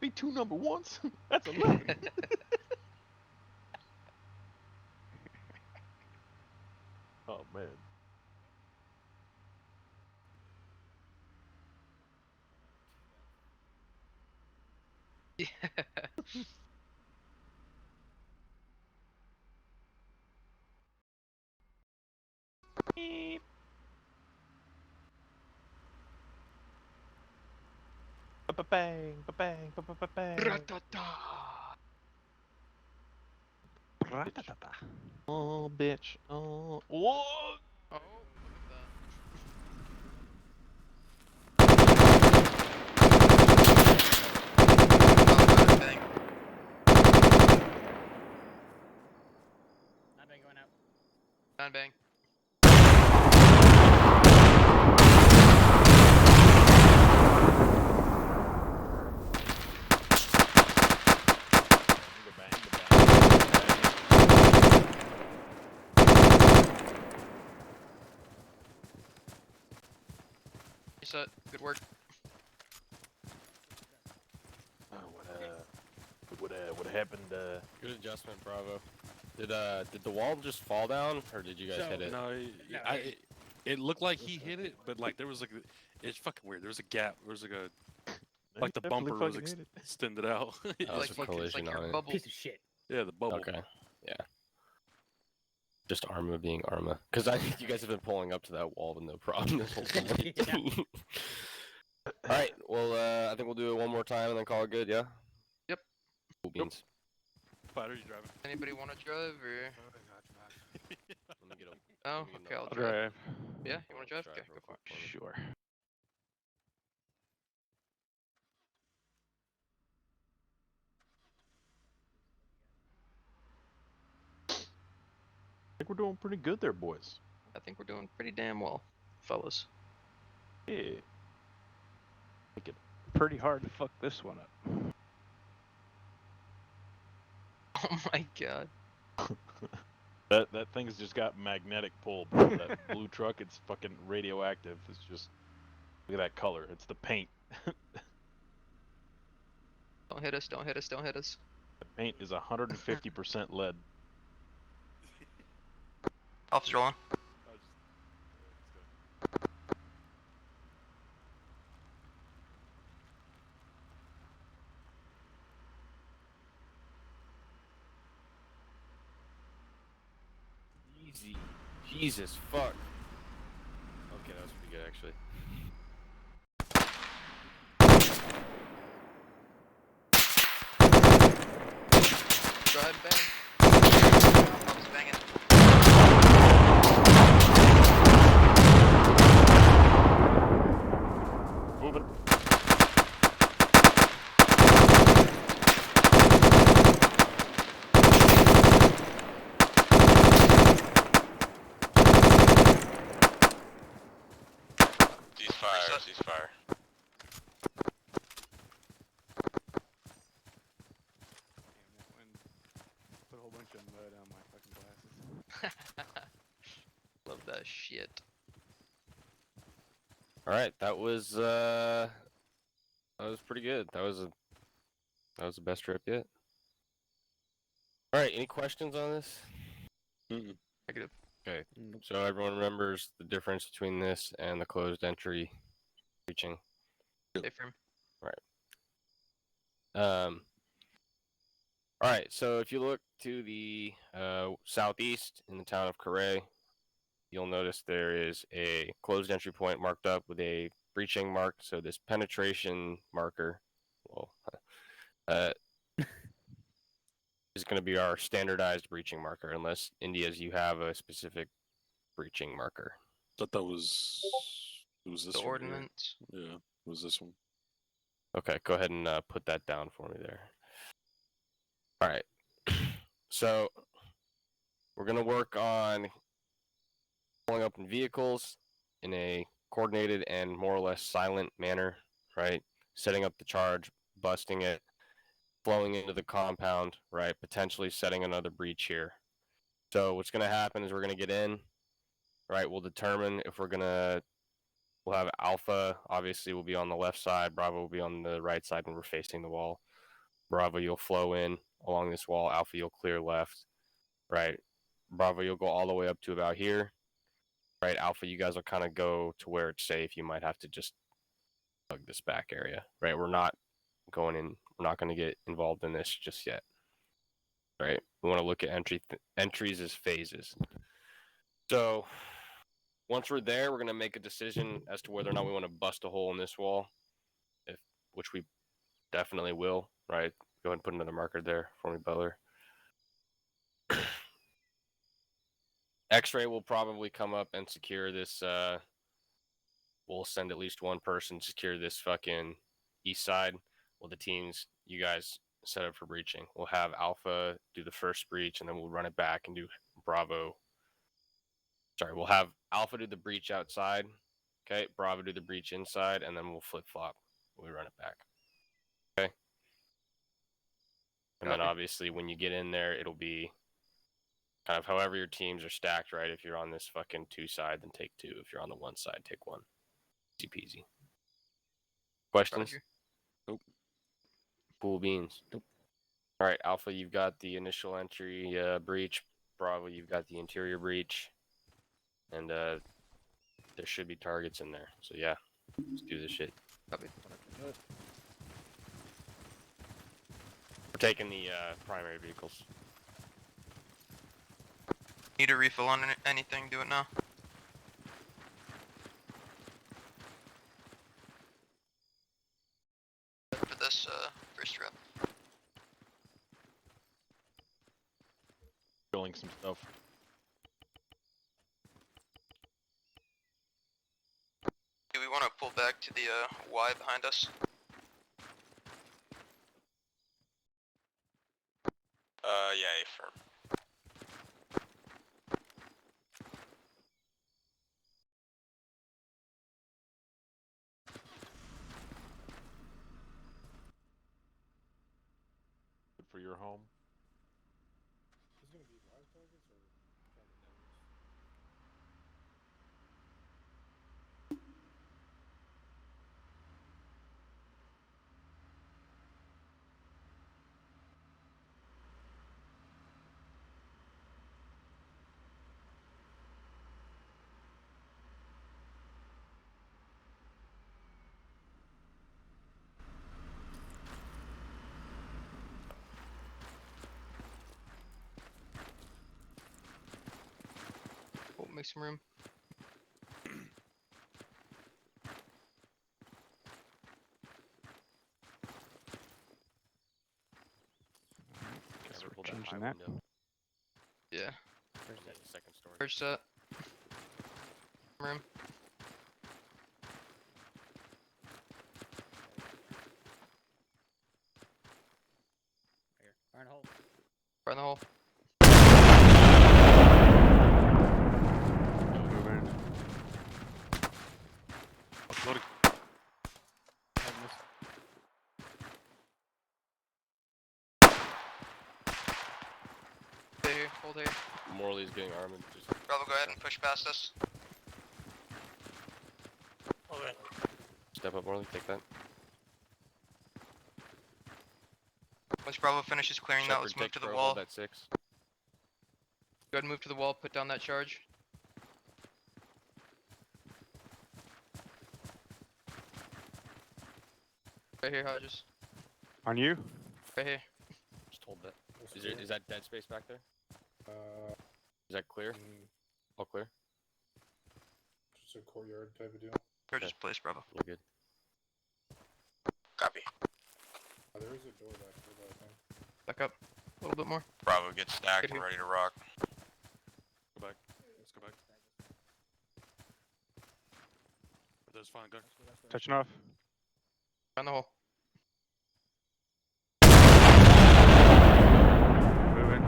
be 2 number ones. That's 11. Oh man. Yeah. Beep. Ba-ba-bang, ba-bang, ba-ba-ba-bang. Ratata. Ra-ta-ta-ta. Oh, bitch. Oh. Whoa! Oh, look at that. Oh, bang. Not bang going out. Down bang. Reset. Good work. What happened? Good adjustment, Bravo. Did the wall just fall down, or did you guys So- hit it? No, it looked like he hit it, but like there was like it's fucking weird. There was a gap. There was like the bumper was extended out. Oh, It's it's like a fucking, it's collision like on your it. bubble. Piece of shit. Yeah, the bubble. Okay. Yeah. Just Arma being Arma. Because I think you guys have been pulling up to that wall with no problem this whole time. Yeah. Alright, well, I think we'll do it one more time and then call it good, yeah? Cool beans. Spider, you driving? Anybody want to drive or? Let me get a. Oh, let me get okay, I'll another drive. Drive. Yeah, you want to drive? Drive Okay, real go for it. quick for me. Sure. I think we're doing pretty good there, boys. I think we're doing pretty damn well, fellas. Yeah. Pretty hard to fuck this one up. Oh my god. That thing's just got magnetic pull, bro. That blue truck, it's fucking radioactive. It's just look at that color. It's the paint. Don't hit us, don't hit us, don't hit us. The paint is 150% lead. Officer rolling. Easy. Jesus fuck. Okay, that was pretty good actually. Drive, bang. Pumps banging. Moving. Ceasefire, ceasefire. Put a whole bunch of mud on my fucking glasses. Love that shit. All right, that was pretty good. That was the best trip yet. All right, any questions on this? Negative. Okay, so everyone remembers the difference between this and the closed entry breaching. Stay firm. All right, so if you look to the southeast in the town of Correa, you'll notice there is a closed entry point marked up with a breaching mark. So this penetration marker, well, is going to be our standardized breaching marker, unless India's you have a specific breaching marker. Thought that was. It was this The one here. ordinance. Yeah, it was this one. Okay, go ahead and put that down for me there. All right, so we're going to work on pulling up in vehicles in a coordinated and more or less silent manner, right? Setting up the charge, busting it, flowing into the compound, right? Potentially setting another breach here. So what's going to happen is we're going to get in, right? We'll determine if we'll have Alpha, obviously will be on the left side, Bravo will be on the right side when we're facing the wall. Bravo, you'll flow in along this wall, Alpha, you'll clear left, right? Bravo, you'll go all the way up to about here. Right, Alpha, you guys will kind of go to where it's safe. You might have to just hug this back area, right? We're not going in. We're not going to get involved in this just yet, right? We want to look at entries as phases. So once we're there, we're going to make a decision as to whether or not we want to bust a hole in this wall, which we definitely will, right? Go ahead and put another marker there for me, Butler. X-ray will probably come up and secure this. We'll send at least one person to secure this fucking east side. Well, the teams, you guys set up for breaching. We'll have Alpha do the first breach, and then we'll run it back and do Bravo. Sorry, we'll have Alpha do the breach outside. Okay, Bravo do the breach inside, and then we'll flip-flop. We run it back. Okay? And then Copy. obviously when you get in there, it'll be kind of however your teams are stacked, right? If you're on this fucking 2 side, then take 2. If you're on the 1 side, take 1. Easy peasy. Questions? Roger. Nope. Cool beans. Nope. All right, Alpha, you've got the initial entry breach. Bravo, you've got the interior breach. And there should be targets in there. So yeah, let's do this shit. Copy. We're taking the primary vehicles. Need a refill on anything? Do it now. For this first trip. selling some stuff. Do we want to pull back to the Y behind us? Yeah, affirm. Good for your home. Is it gonna be live targets or target numbers? We'll make some room. Guess Never we're pulled that changing high that. window. Yeah. Or is that the second story? First set. Room. Here. Fire in the hole. Fire in the hole. Moving. Loading. Stay here. Hold here. Morley's getting armored. Just Bravo, go ahead and push past us. Okay. step up, Morley. Take that. Once Bravo finishes clearing that, Shepard, let's move take to the Pro, wall. hold that 6. Go ahead and move to the wall, put down that charge. Right here, Hodges. On you? Right here. Just hold that. What's Is, clear? is that dead space back there? Is that clear? All clear? Just a courtyard type of deal. Charges place, Bravo. You're good. Copy. There is a door back there, though, I think. Back up. A little bit more. Bravo, get stacked Good and here. ready to rock. Go back. Let's go back. That's fine, go. Touching off. Around the hole. Moving.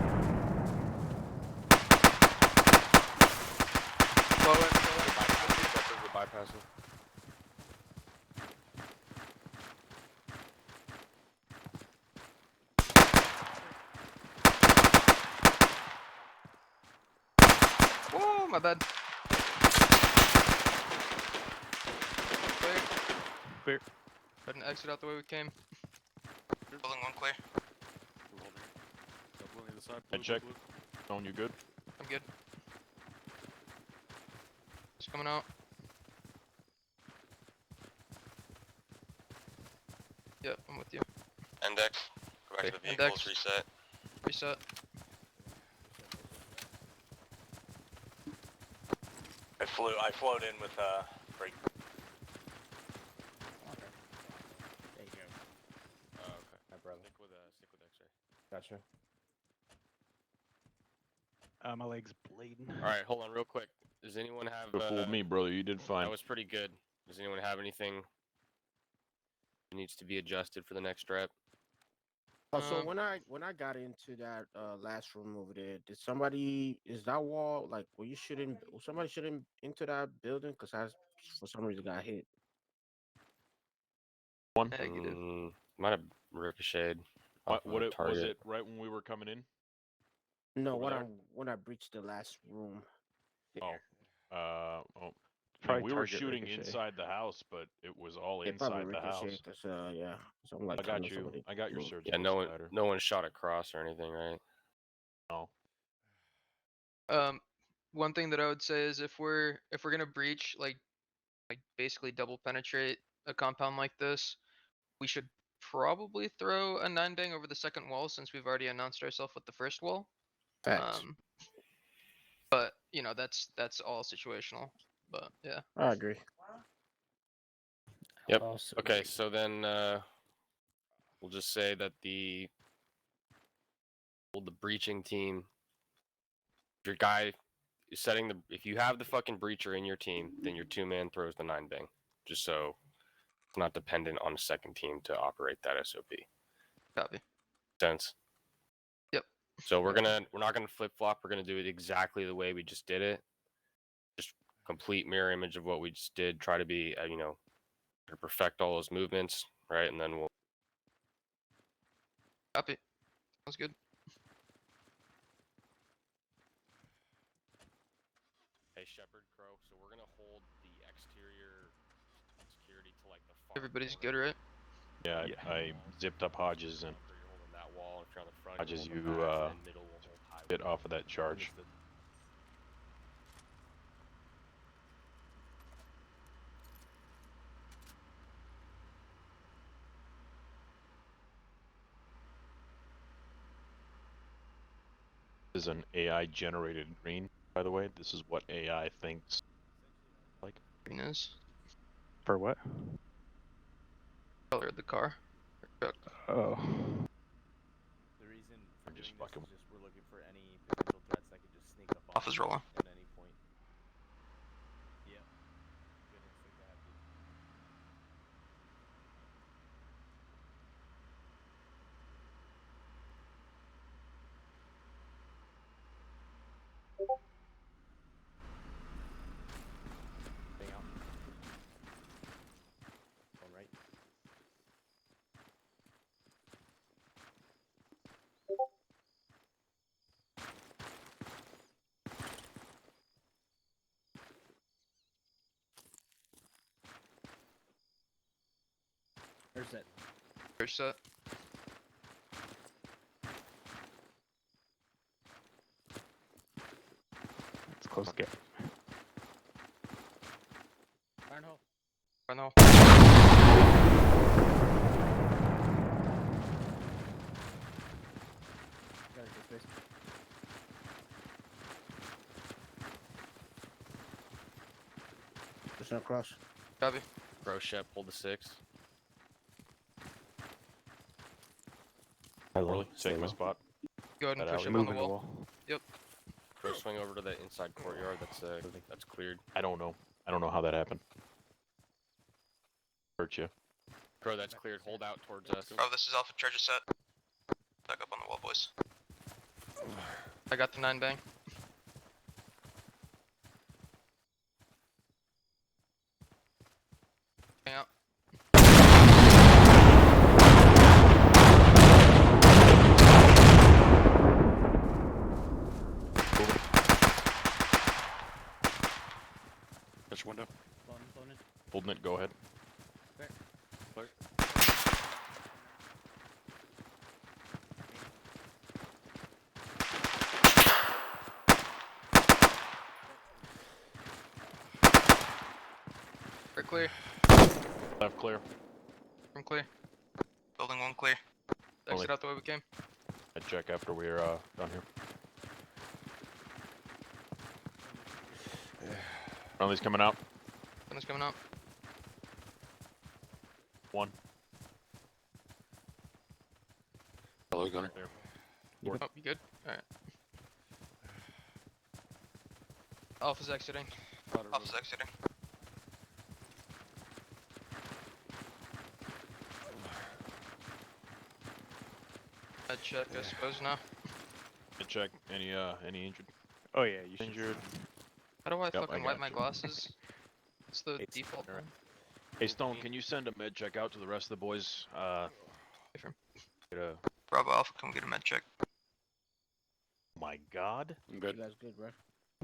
Slow in, slow in. We're bypassing. Whoa, my bad. Clear. Clear. Go ahead and exit out the way we came. Building 1 clear. We're holding here. Got blue on the other side. Head Blue, check. blue, blue. Tone, you good? I'm good. Just coming out. Yep, I'm with you. Index. Go back to the Okay, vehicles, index. reset. Reset. I flowed in with break. Okay. There you go. Oh, okay. My brother. Stick with X-ray. Gotcha. My leg's bleeding. All right, hold on real quick. Does anyone have? You fooled me, brother. You did fine. That was pretty good. Does anyone have anything that needs to be adjusted for the next rep? Oh, so Um, when I got into that last room over there, did somebody is that wall like were you shooting? Was somebody shooting into that building? Because I for some reason got hit. One. Negative. Might have ricocheted. What, off of what a it, was target. it right when we were coming in? No, Over there? when I breached the last room. Oh. I mean, Probably we were target shooting ricochet. inside the house, but it was all It probably inside the ricochet house. because yeah. So I'm like, I telling got you. somebody- I got your Mm. surgical Yeah, splatter. no one shot across or anything, right? No. One thing that I would say is if we're gonna breach like basically double penetrate a compound like this, we should probably throw a 9-dang over the second wall since we've already announced ourselves with the first wall. Facts. But you know that's all situational. But yeah. I agree. Yep. Also Okay, agree. so then we'll just say that the breaching team Your guy is setting the. If you have the fucking breacher in your team, then your 2-man throws the 9-bang, just so it's not dependent on a second team to operate that SOP. Copy. Sense. Yep. So we're not gonna flip flop. We're gonna do it exactly the way we just did it. Just complete mirror image of what we just did. Try to be, to perfect all those movements, right? And then we'll. Copy. Sounds good. Hey, Shepherd, Crow. So we're gonna hold the exterior security to like the far. Everybody's corner. good, right? Yeah, I zipped up Hodges and You're holding that wall. If you're on the front, Hodges, you're you holding back, and then middle will hold high. get off of that charge. This is an AI generated green, by the way. This is what AI thinks. Like Green is For what? color of the car. Oh. The reason for I'm just doing this fucking- is just we're looking for any potential threats that could just sneak up on Off is us rolling. at any point. Yep. Good instinct to have, dude. Staying out. Going right. Where's that? First set. It's close to get. Barn hole. I know. Got it, good face. Pushing across. Copy. Crow, Shep, hold the 6. Really? Take my spot. Go ahead and That push alley. up on the Moving the wall. wall. Yep. Crow, swing over to the inside courtyard. That's cleared. I don't know. I don't know how that happened. Hurt you. Crow, that's cleared. Hold out towards us. Oh, this is Alpha Charger set. Back up on the wall, boys. I got the 9-bang. Hang out. Touch window. Flown in. Holding it, go ahead. Clear. We're clear. Left clear. I'm clear. Building 1 clear. Exit out the way we came. I check after we're done here. Friendly's coming out. Gunner's coming out. 1. Hello, Gunner. Oh, you good? Alright. Alpha's exiting. Alpha's exiting. Med check, I suppose now. I check. Any injured? Oh yeah, you should. Injured. How do I Yep, I fucking wipe got my you. glasses? It's the It's default alright. one. Hey Stone, can you send a med check out to the rest of the boys? Different. Get a... Bravo Alpha, come get a med check. My God. I'm You good. guys good, bro?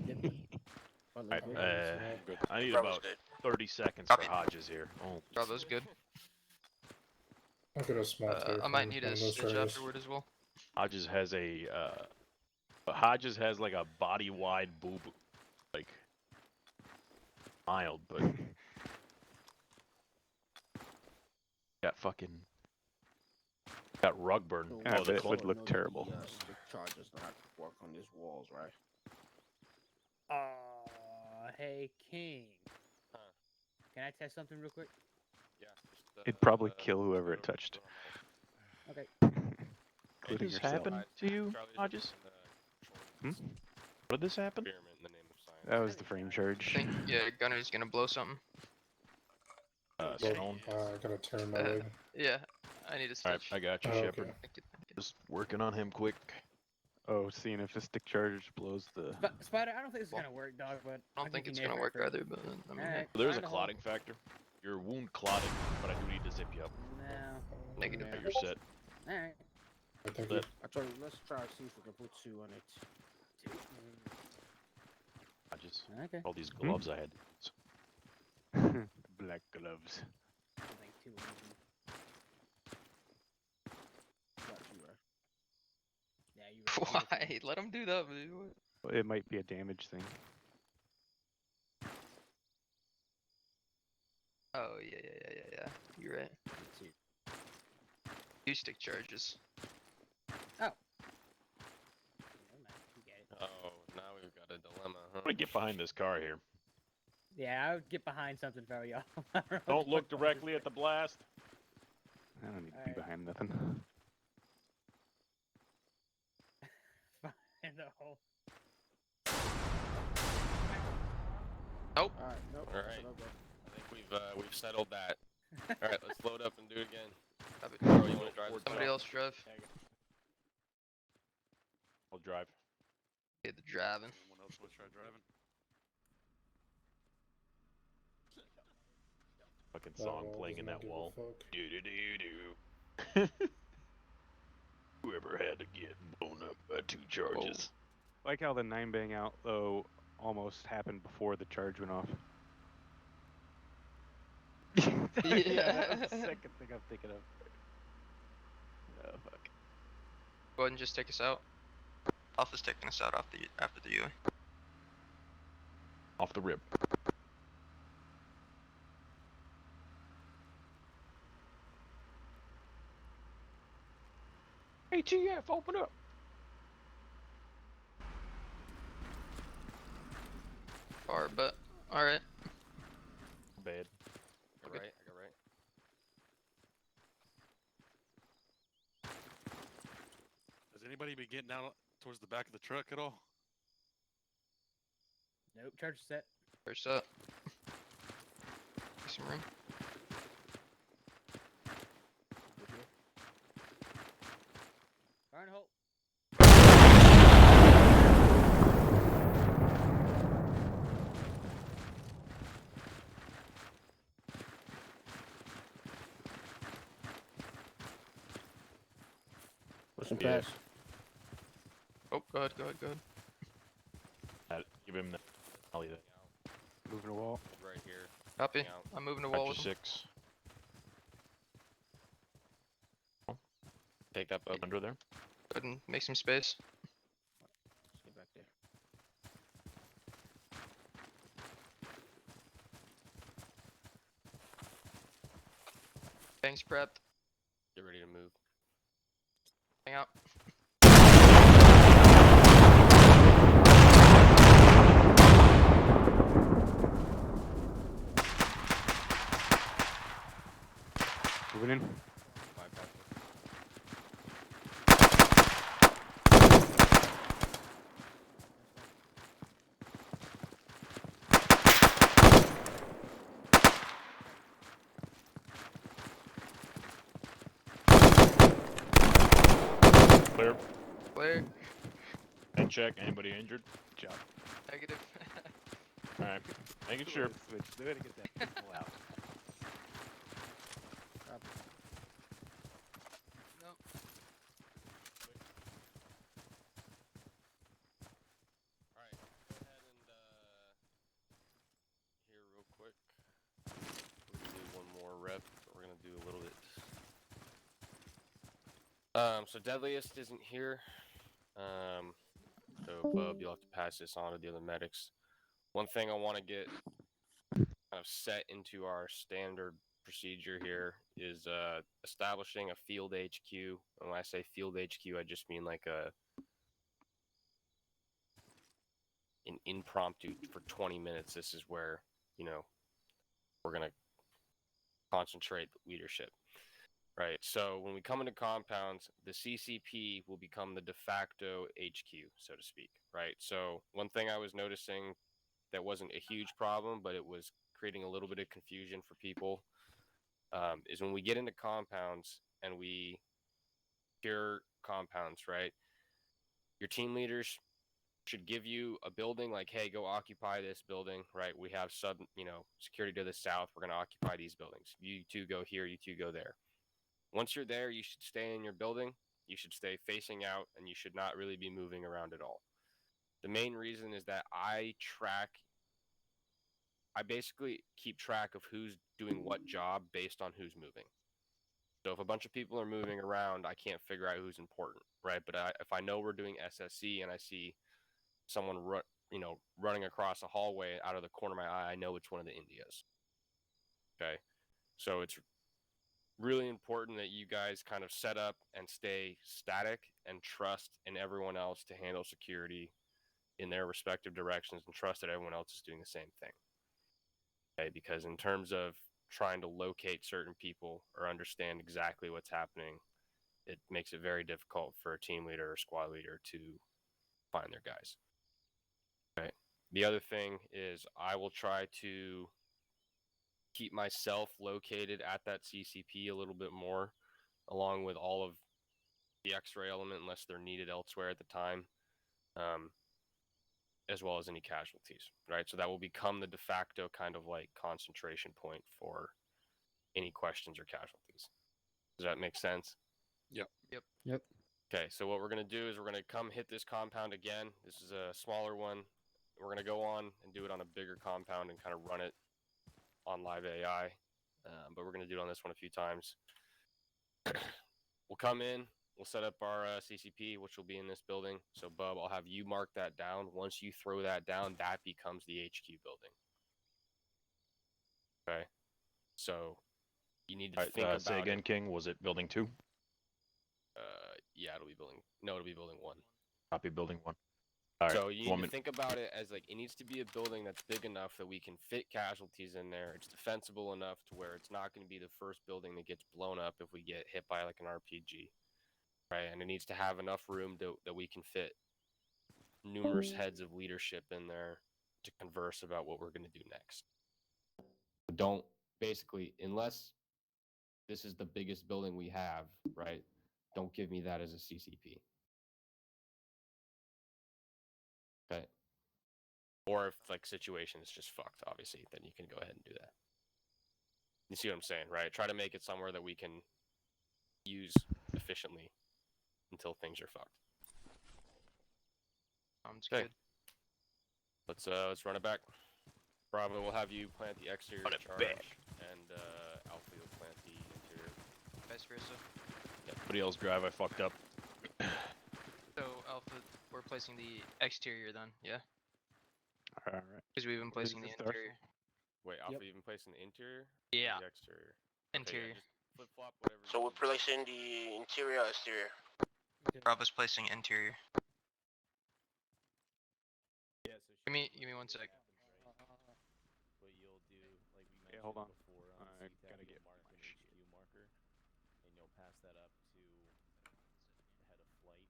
Yep. Alright, Good. I need Bravo's about good. 30 seconds Copy. for Hodges here. Oh, Bravo's good. I'll get a small I might need a stitch afterward as well. Hodges has a Hodges has like a body-wide boob, like mild, but got fucking got rug burn. So Yeah, we but it also would look know terrible. The stick charges not work on these walls, right? Hey King. Huh. Can I test something real quick? Yeah. Just, It'd probably kill whoever it touched. Okay. What Including has yourself. happened to you, Charlie, Hodges? in the Hmm? What did this happen? Experiment in the name of science. That was the frame charge. I think, yeah, Gunner's gonna blow something. Stone. I gotta turn my Uh, leg. Yeah, I need to Alright, switch. I got you, Oh, Shepard. okay. Thank you, thank you. Just working on him quick. Oh, seeing if a stick charge blows the. Spider, I don't think this is Well, gonna work, dog. But I don't think it's gonna work either, but I mean, Alright. There's a Find a clotting factor. Your wound clotted, but I do need to zip you up. No. negative. Now you're set. Alright. I think Lit. I told you, let's try to see if we can put 2 on it. I just Okay. all these gloves I had. Black gloves. I think 2 easy. Got you, right? Yeah, you right. Why? Let him do that, dude. It might be a damage thing. Oh yeah. You're right. 2 stick charges. Oh, now we've got a dilemma, huh? I'm gonna get behind this car here. Yeah, I would get behind something for y'all. I don't know Don't what look the fuck directly is at the blast. I don't need to Alright. be behind nothing. in the hole. Nope. Alright, nope. All right. I think we've settled that. All right, let's load up and do it again. Have it- Bro, you want to drive this? Somebody else drive. I'll drive. Get the driving. Someone else want to try driving? Fucking That song wall playing in does that not give a wall. fuck. Do do do do. Whoever had to get blown up by 2 charges. Like how the 9 bang out though almost happened before the charge went off. Yeah, that was the second thing I'm thinking of. Oh fuck. Go ahead and just take us out. Alpha's taking us out after the UE. Off the rib. Hey TF, open up. Far, but alright. Bad. I got right. I got right. Has anybody been getting out towards the back of the truck at all? Nope, charge set. First up. Some room. Fire in the hole. Push and Yeah. pass. Oh, go ahead. Give him that. I'll leave it. Moving a wall. Right here. Copy. Out. I'm moving the wall Got with you him. 6. Take that up. Under there. Go ahead and make some space. Let's get back there. Bangs prepped. Get ready to move. Hang out. Moving in. Bypass. Clear. Clear. And check. Anybody injured? Good job. Negative. Alright. Making sure. Switch. They're gonna get that people out. Nope. Alright, go ahead and here real quick. We're gonna do one more rep, but we're gonna do a little bit. So Deadliest isn't here. So Bub, you'll have to pass this on to the other medics. One thing I want to get kind of set into our standard procedure here is establishing a field HQ. And when I say field HQ, I just mean like an impromptu for 20 minutes. This is where, we're going to concentrate leadership. Right. So when we come into compounds, the CCP will become the de facto HQ, so to speak. Right. So one thing I was noticing that wasn't a huge problem, but it was creating a little bit of confusion for people, is when we get into compounds and we secure compounds, right? Your team leaders should give you a building like, hey, go occupy this building, right? We have security to the south. We're going to occupy these buildings. You two go here, you two go there. Once you're there, you should stay in your building. You should stay facing out, and you should not really be moving around at all. The main reason is that I basically keep track of who's doing what job based on who's moving. So if a bunch of people are moving around, I can't figure out who's important, right? But if I know we're doing SSC and I see someone running across a hallway out of the corner of my eye, I know which one of the Indias. Okay, so it's really important that you guys kind of set up and stay static and trust in everyone else to handle security in their respective directions, and trust that everyone else is doing the same thing. Okay, because in terms of trying to locate certain people or understand exactly what's happening, it makes it very difficult for a team leader or squad leader to find their guys. Right. The other thing is I will try to keep myself located at that CCP a little bit more, along with all of the X-ray element, unless they're needed elsewhere at the time, as well as any casualties, right? So that will become the de facto kind of like concentration point for any questions or casualties. Does that make sense? Yep. Yep. Okay, so what we're going to do is we're going to come hit this compound again. This is a smaller one. We're going to go on and do it on a bigger compound and kind of run it on live AI, but we're going to do it on this one a few times. We'll come in, we'll set up our CCP, which will be in this building. So, Bub, I'll have you mark that down. Once you throw that down, that becomes the HQ building. Okay, so you need to think about say again, it. King. Was it building 2? Yeah, it'll be building 1. Copy building 1. All right. So you need to think about it as like it needs to be a building that's big enough that we can fit casualties in there. It's defensible enough to where it's not going to be the first building that gets blown up if we get hit by like an RPG, right? And it needs to have enough room that we can fit numerous heads of leadership in there to converse about what we're going to do next. Don't basically, unless this is the biggest building we have, right? Don't give me that as a CCP. Okay. Or if like situation is just fucked, obviously, then you can go ahead and do that. You see what I'm saying, right? Try to make it somewhere that we can use efficiently until things are fucked. Sounds Okay. good. Let's run it back. Bravo will have you plant the exterior charge, and Alpha will plant the interior. Vice versa. Everybody else drive. I fucked up. So Alpha, we're placing the exterior then, yeah? Alright. Because we've been placing the this Darcy? interior. Wait, Alpha, you've been placing the interior? Yeah. Or the exterior? Okay, Interior. yeah, just flip flop whatever. So we're placing the interior or exterior? Bravo's placing interior. Yeah, so Give me 1 sec. what you'll do, like we mentioned hold on. before, on I the gotta CTAB, get you'll mark my an shit. HQ marker, and you'll pass that up to the head of flight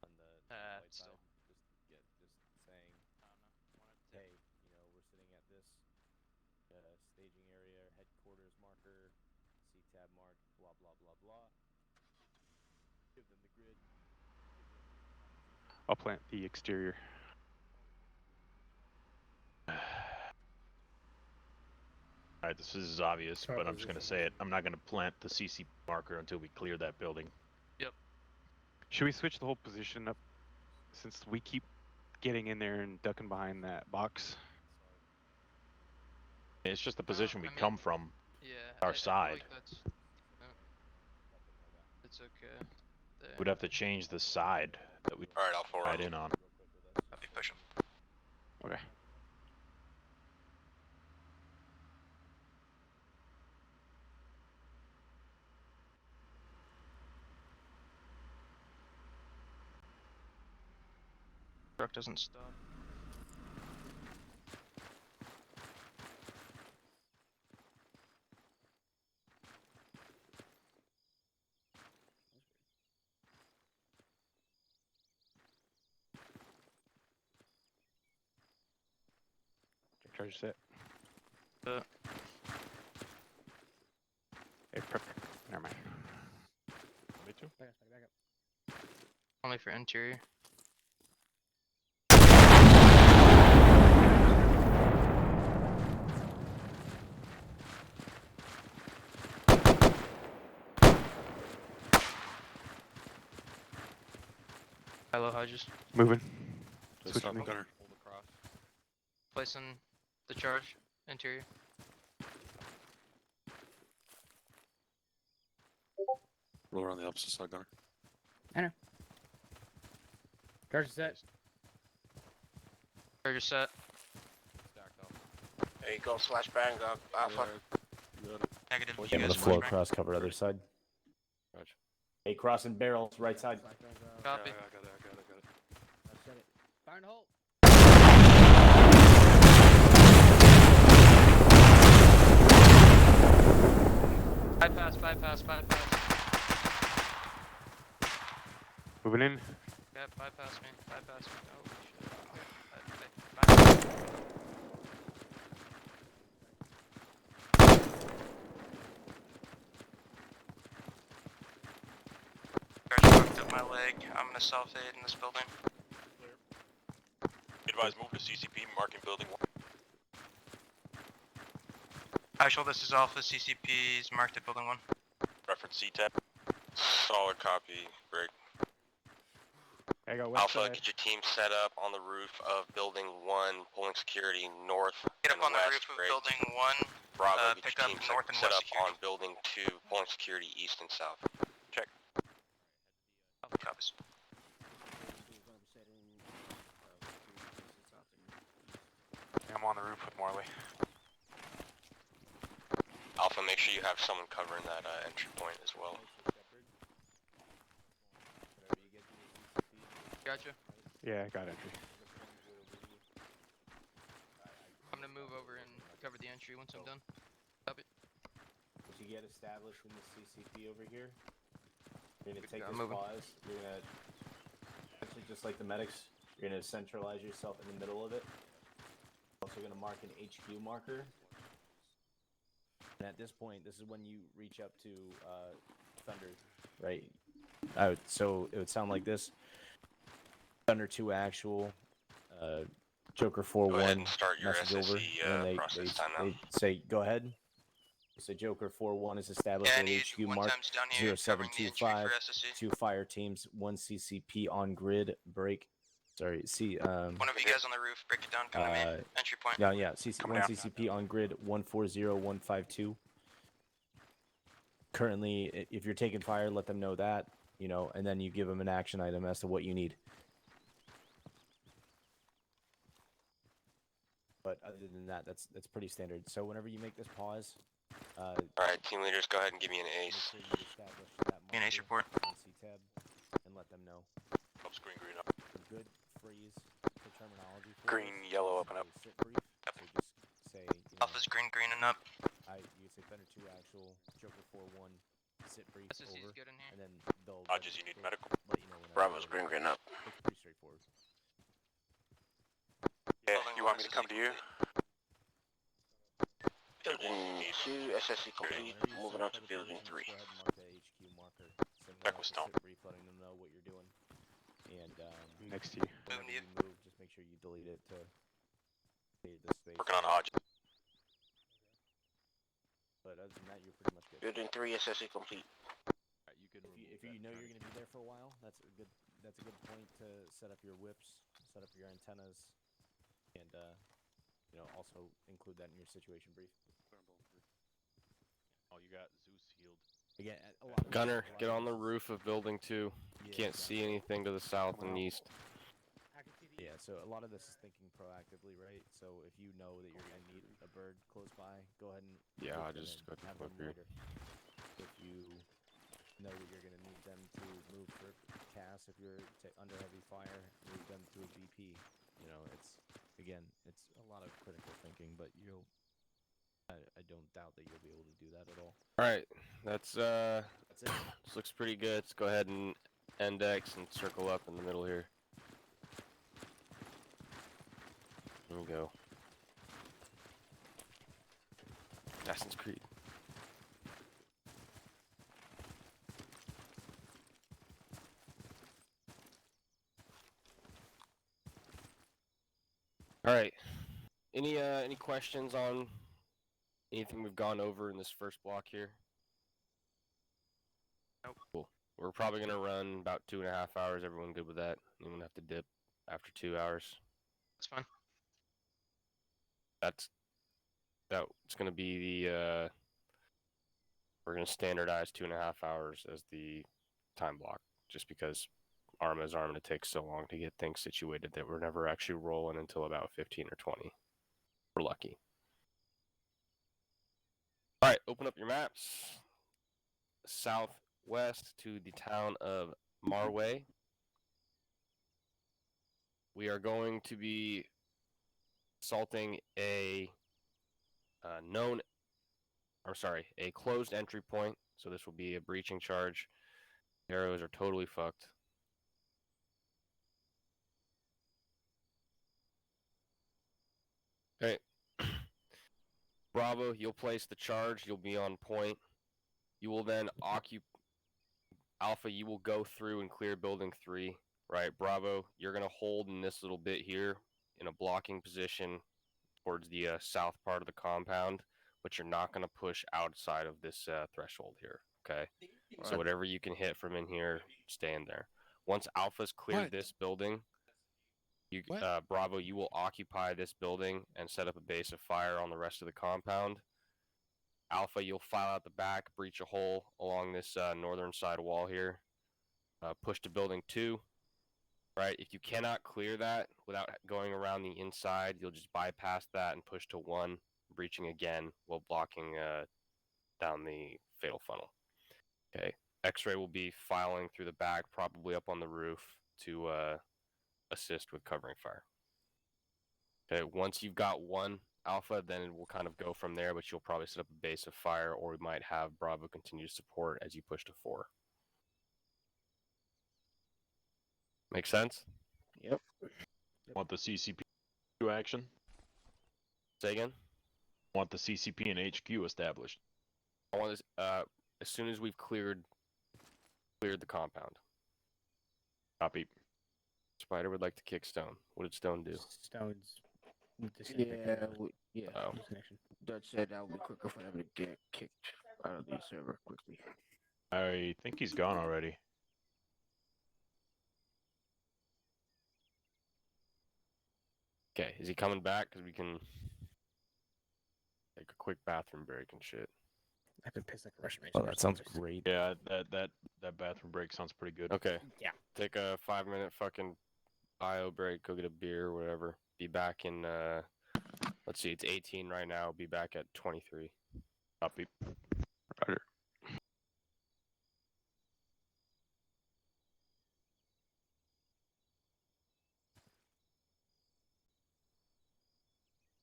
on the flight Still. side. Just saying, hey, we're sitting at this staging area, headquarters marker, CTAB mark, blah blah blah blah. Give them the grid. I'll plant the exterior. Alright, this is obvious, but I'm just going to say it. I'm not going to plant the CC marker until we clear that building. Yep. Should we switch the whole position up since we keep getting in there and ducking behind that box? It's just the position we I mean, come from. Yeah. Our I feel side. like that's. It's okay. There. We'd have to change the side that we Alright, I'll forward. ride in on. I'll be pushing. Okay. Truck doesn't stop. Charge set. Uh. Hey, prep. Never mind. Me too. Back up. Only for interior. Hello, Hodges. Moving. Just Switch stop me. and Gunner. hold across. Placing the charge. Interior. Roll around the opposite side, Gunner. Charge is set. Charge is set. Stacked up. There you go, flashbang, Alpha. Negative. I'm You gonna guys flow flashbang. across, cover other side. Roger. Hey, crossing barrels, right side. Copy. I got it. I set it. Fire in the hole. Bypass. Moving in. Yeah, bypass me. Oh shit. Bypass. Charge fucked up my leg. I'm gonna self-aid in this building. Advise move to CCP, marking building 1. Actual, this is Alpha. CCP's marked at building 1. Reference CTAP. Solid copy, Brick. I got west Alpha, side. get your team set up on the roof of building 1, pulling security north Get and up on the west, roof of Brick. building 1. Bravo, get pick your up team north and set west up security. on building 2, pulling security east and south. Check. Alpha copies. I'm on the roof with Morley. Alpha, make sure you have someone covering that entry point as well. Gotcha. Yeah, I got entry. I'm gonna move over and cover the entry once I'm done. Copy. Once you get established in the CCP over here, you're gonna Good take job, this moving. pause. You're gonna, actually just like the medics, you're gonna centralize yourself in the middle of it. Also gonna mark an HQ marker. And at this point, this is when you reach up to Thunder, right? So it would sound like this: Thunder 2 actual, Joker 4-1. Go ahead and start your message over, SSE and then process time now. they say, "Go ahead." So Joker 4-1 is established Yeah, I at need HQ one mark times down here covering the entry 0725. for SSE. 2 fire teams, 1 CCP on grid break. Sorry, see. One of you guys on the roof, break it down, come to me. Entry point. Yeah, Come 1 down. CCP on grid 140152. Currently, if you're taking fire, let them know that, and then you give them an action item as to what you need. But other than that, that's pretty standard. So whenever you make this pause, Alright, team leaders, go ahead and give me an make ace. sure you establish that Give me an ace marker report. on CTAB and let them know. Oops, green up. A good phrase for terminology for Green, this yellow, is up and up. a sit brief. So just say, Alpha's green and up. you say Thunder 2 actual, Joker 4-1, sit brief SSE's over, good in here. and then they'll Hodges, you need they'll medical. let you know whenever Bravo's they're ready. green up. It's pretty straightforward. Yeah, you want me to come to you? Building 2, SSE complete, Whenever you moving set on up to other building positions, 3. Go ahead and mark that HQ marker. Send them Back out with the Stone. sit brief, letting them know what you're doing. And Next to you. whenever to you. you move, just make sure you delete it to clear the space. Working on Hodges. But other than that, you're pretty much good. Building 3, SSE complete. Alright, you can if you know you're gonna be there for a while, that's a good point to set up your whips, set up your antennas, and also include that in your situation brief. Oh, you got Zeus healed. Again, a lot of Gunner, a lot get of on the this is- roof of building 2. Yeah, Can't see anything to the south and east. Yeah, so a lot of this is thinking proactively, right? So if you know that you're gonna need a bird close by, go ahead and Yeah, move I'll them just in, go to have the them here. later. If you know that you're gonna need them to move for CAS, if you're under heavy fire, move them to a BP. It's a lot of critical thinking, but I don't doubt that you'll be able to do that at all. Alright, that's That's it. this looks pretty good. Let's go ahead and index and circle up in the middle here. There we go. Assassin's Creed. All right. Any questions on anything we've gone over in this first block here? Nope. Cool. We're probably gonna run about 2.5 hours. Everyone good with that? Anyone have to dip after 2 hours? That's fine. That's gonna be the we're gonna standardize 2.5 hours as the time block, just because Arma's to take so long to get things situated that we're never actually rolling until about 15 or 20. We're lucky. All right, open up your maps. Southwest to the town of Marway. We are going to be assaulting a a closed entry point. So this will be a breaching charge. Arrows are totally fucked. Okay. Bravo, you'll place the charge. You'll be on point. You will then occupy. Alpha, you will go through and clear building 3. Right, Bravo, you're going to hold in this little bit here in a blocking position towards the south part of the compound, but you're not going to push outside of this threshold here, okay? So whatever you can hit from in here, stay in there. Once Alpha's cleared this building, you Bravo, you will occupy this building and set up a base of fire on the rest of the compound. Alpha, you'll file out the back, breach a hole along this northern side wall here. Push to building 2. Right, if you cannot clear that without going around the inside, you'll just bypass that and push to 1, breaching again while blocking down the fatal funnel. Okay, X-ray will be filing through the back, probably up on the roof to assist with covering fire. Okay, once you've got 1 Alpha, then it will kind of go from there, but you'll probably set up a base of fire, or we might have Bravo continue support as you push to 4. Make sense? Yep. Want the CCP action? Say again? Want the CCP and HQ established? I want this as soon as we've cleared the compound. Copy. Spider would like to kick Stone. What did Stone do? Stones. Yeah, yeah. Oh. Disconnection. Dutch said that would be quicker for them to get kicked out of the server quickly. I think he's gone already. Okay, is he coming back? Because we can take a quick bathroom break and shit. I've been pissed like a Russian. Oh, that sounds great. Yeah, that bathroom break sounds pretty good. Okay. Yeah. Take a 5-minute fucking bio break, go get a beer or whatever. Be back in, let's see, it's 18 right now. Be back at 23. Copy. Roger.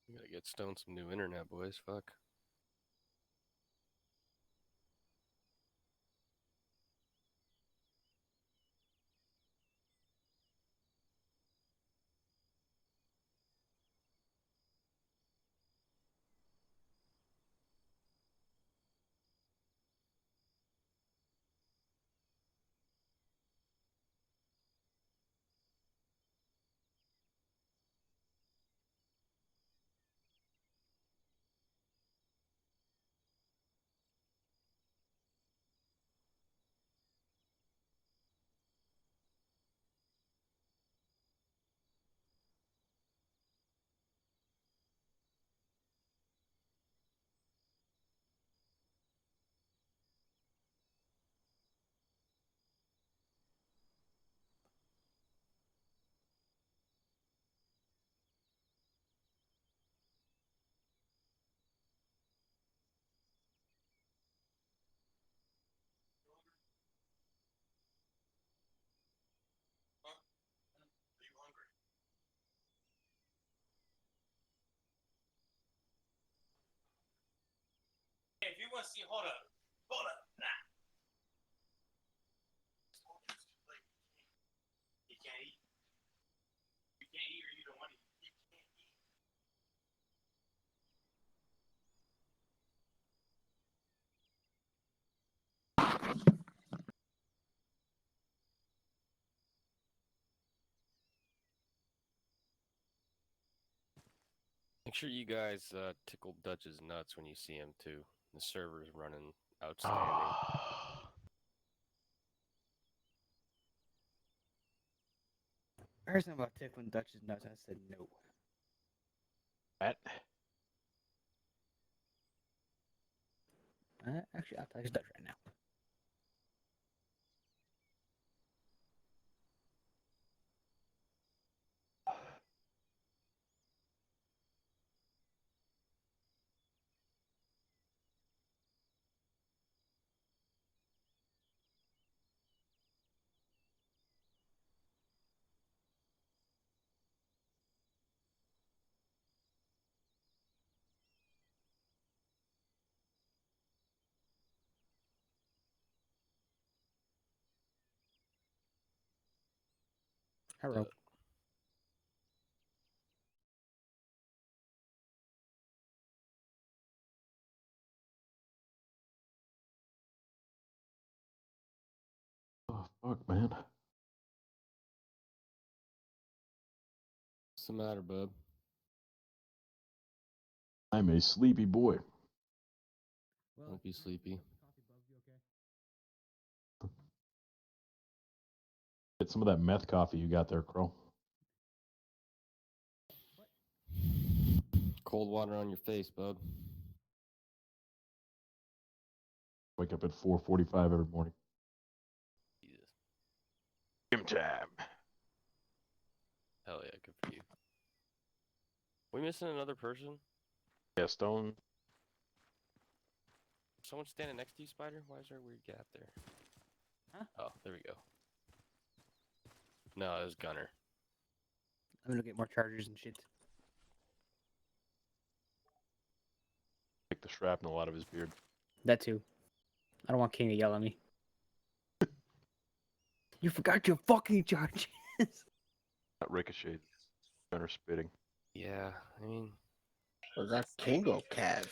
We gotta get Stone some new internet, boys. Fuck. If you want to see, hold up. You can't eat. You can't eat or you don't want to eat. You can't eat. Make sure you guys tickle Dutch's nuts when you see him too. The server's running outstanding. I heard something about tickling Dutch's nuts. I said no. That Actually, I'll tell you Dutch right now. Hello. oh fuck, man. What's the matter, bub? I'm a sleepy boy. Don't be sleepy. Get some of that meth coffee you got there, Crow. Cold water on your face, bub. Wake up at 4:45 every morning. Jesus. Gym time. Hell yeah, good for you. We missing another person? Yeah, Stone. Someone standing next to you, Spider? Why is there a weird gap there? Huh? Oh, there we go. No, it was Gunner. I'm gonna get more chargers and shit. Take the shrapnel out of his beard. That too. I don't want King to yell at me. You forgot your fucking charges. Not ricochet. Gunner spitting. Yeah, I mean... Was that King or Cav?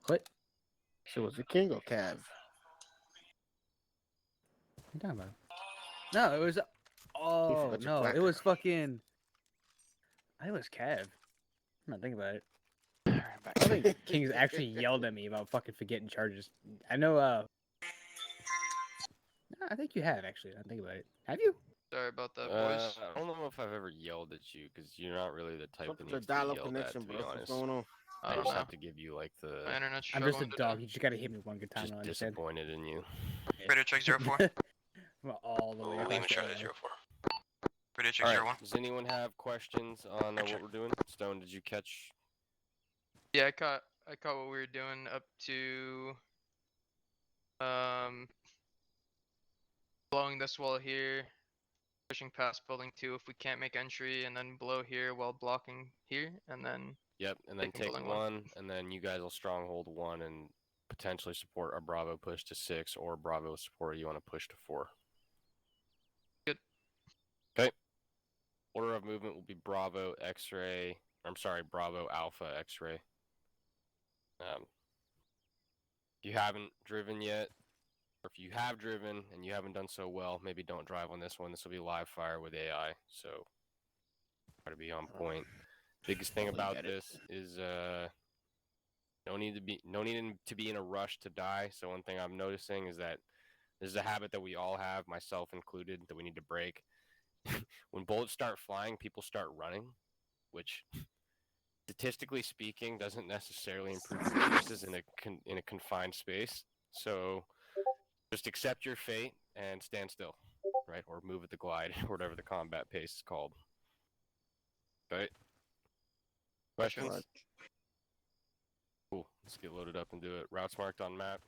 What? So was it King or Cav? What are you talking about? No, it was. Oh forgot your no, it placard. was fucking. I think it was Cav. I'm not thinking about it. I don't think King's actually yelled at me about fucking forgetting charges. I know. I think you have actually. I think about it. Have you? Sorry about that, boys. I don't know if I've ever yelled at you, because you're not really the type that Something to needs to be dial-up yelled connection, at, to bro. be What's honest. going on? I I don't just know. have to give you, like, My the... internet's I'm just a struggling today. dog. You just gotta hit me one good time. Just I understand. disappointed in you. Radio check 04. Well, all the way Lima across the Charlie LA. 04. Radio check Alright, 01. does anyone have questions on what we're doing? Stone, did you catch... Yeah, I caught what we were doing up to blowing this wall here, pushing past building 2 if we can't make entry, and then blow here while blocking here, and then Yep, and then taking take building 1, and then you guys will stronghold 1 and potentially support a Bravo push to 6, or Bravo support you on a push to 4. Good. Okay. Order of movement will be Bravo, X-ray, I'm sorry, Bravo, Alpha, X-ray. If you haven't driven yet, or if you have driven and you haven't done so well, maybe don't drive on this one. This will be live fire with AI, so try to be on point. Biggest thing Totally about get it. this is no need to be in a rush to die. So one thing I'm noticing is that this is a habit that we all have, myself included, that we need to break. When bullets start flying, people start running, which statistically speaking doesn't necessarily improve your chances in a confined space. So just accept your fate and stand still, right? Or move at the glide, or whatever the combat pace is called. Okay. Questions? Right. Cool. Let's get loaded up and do it. Routes marked on map.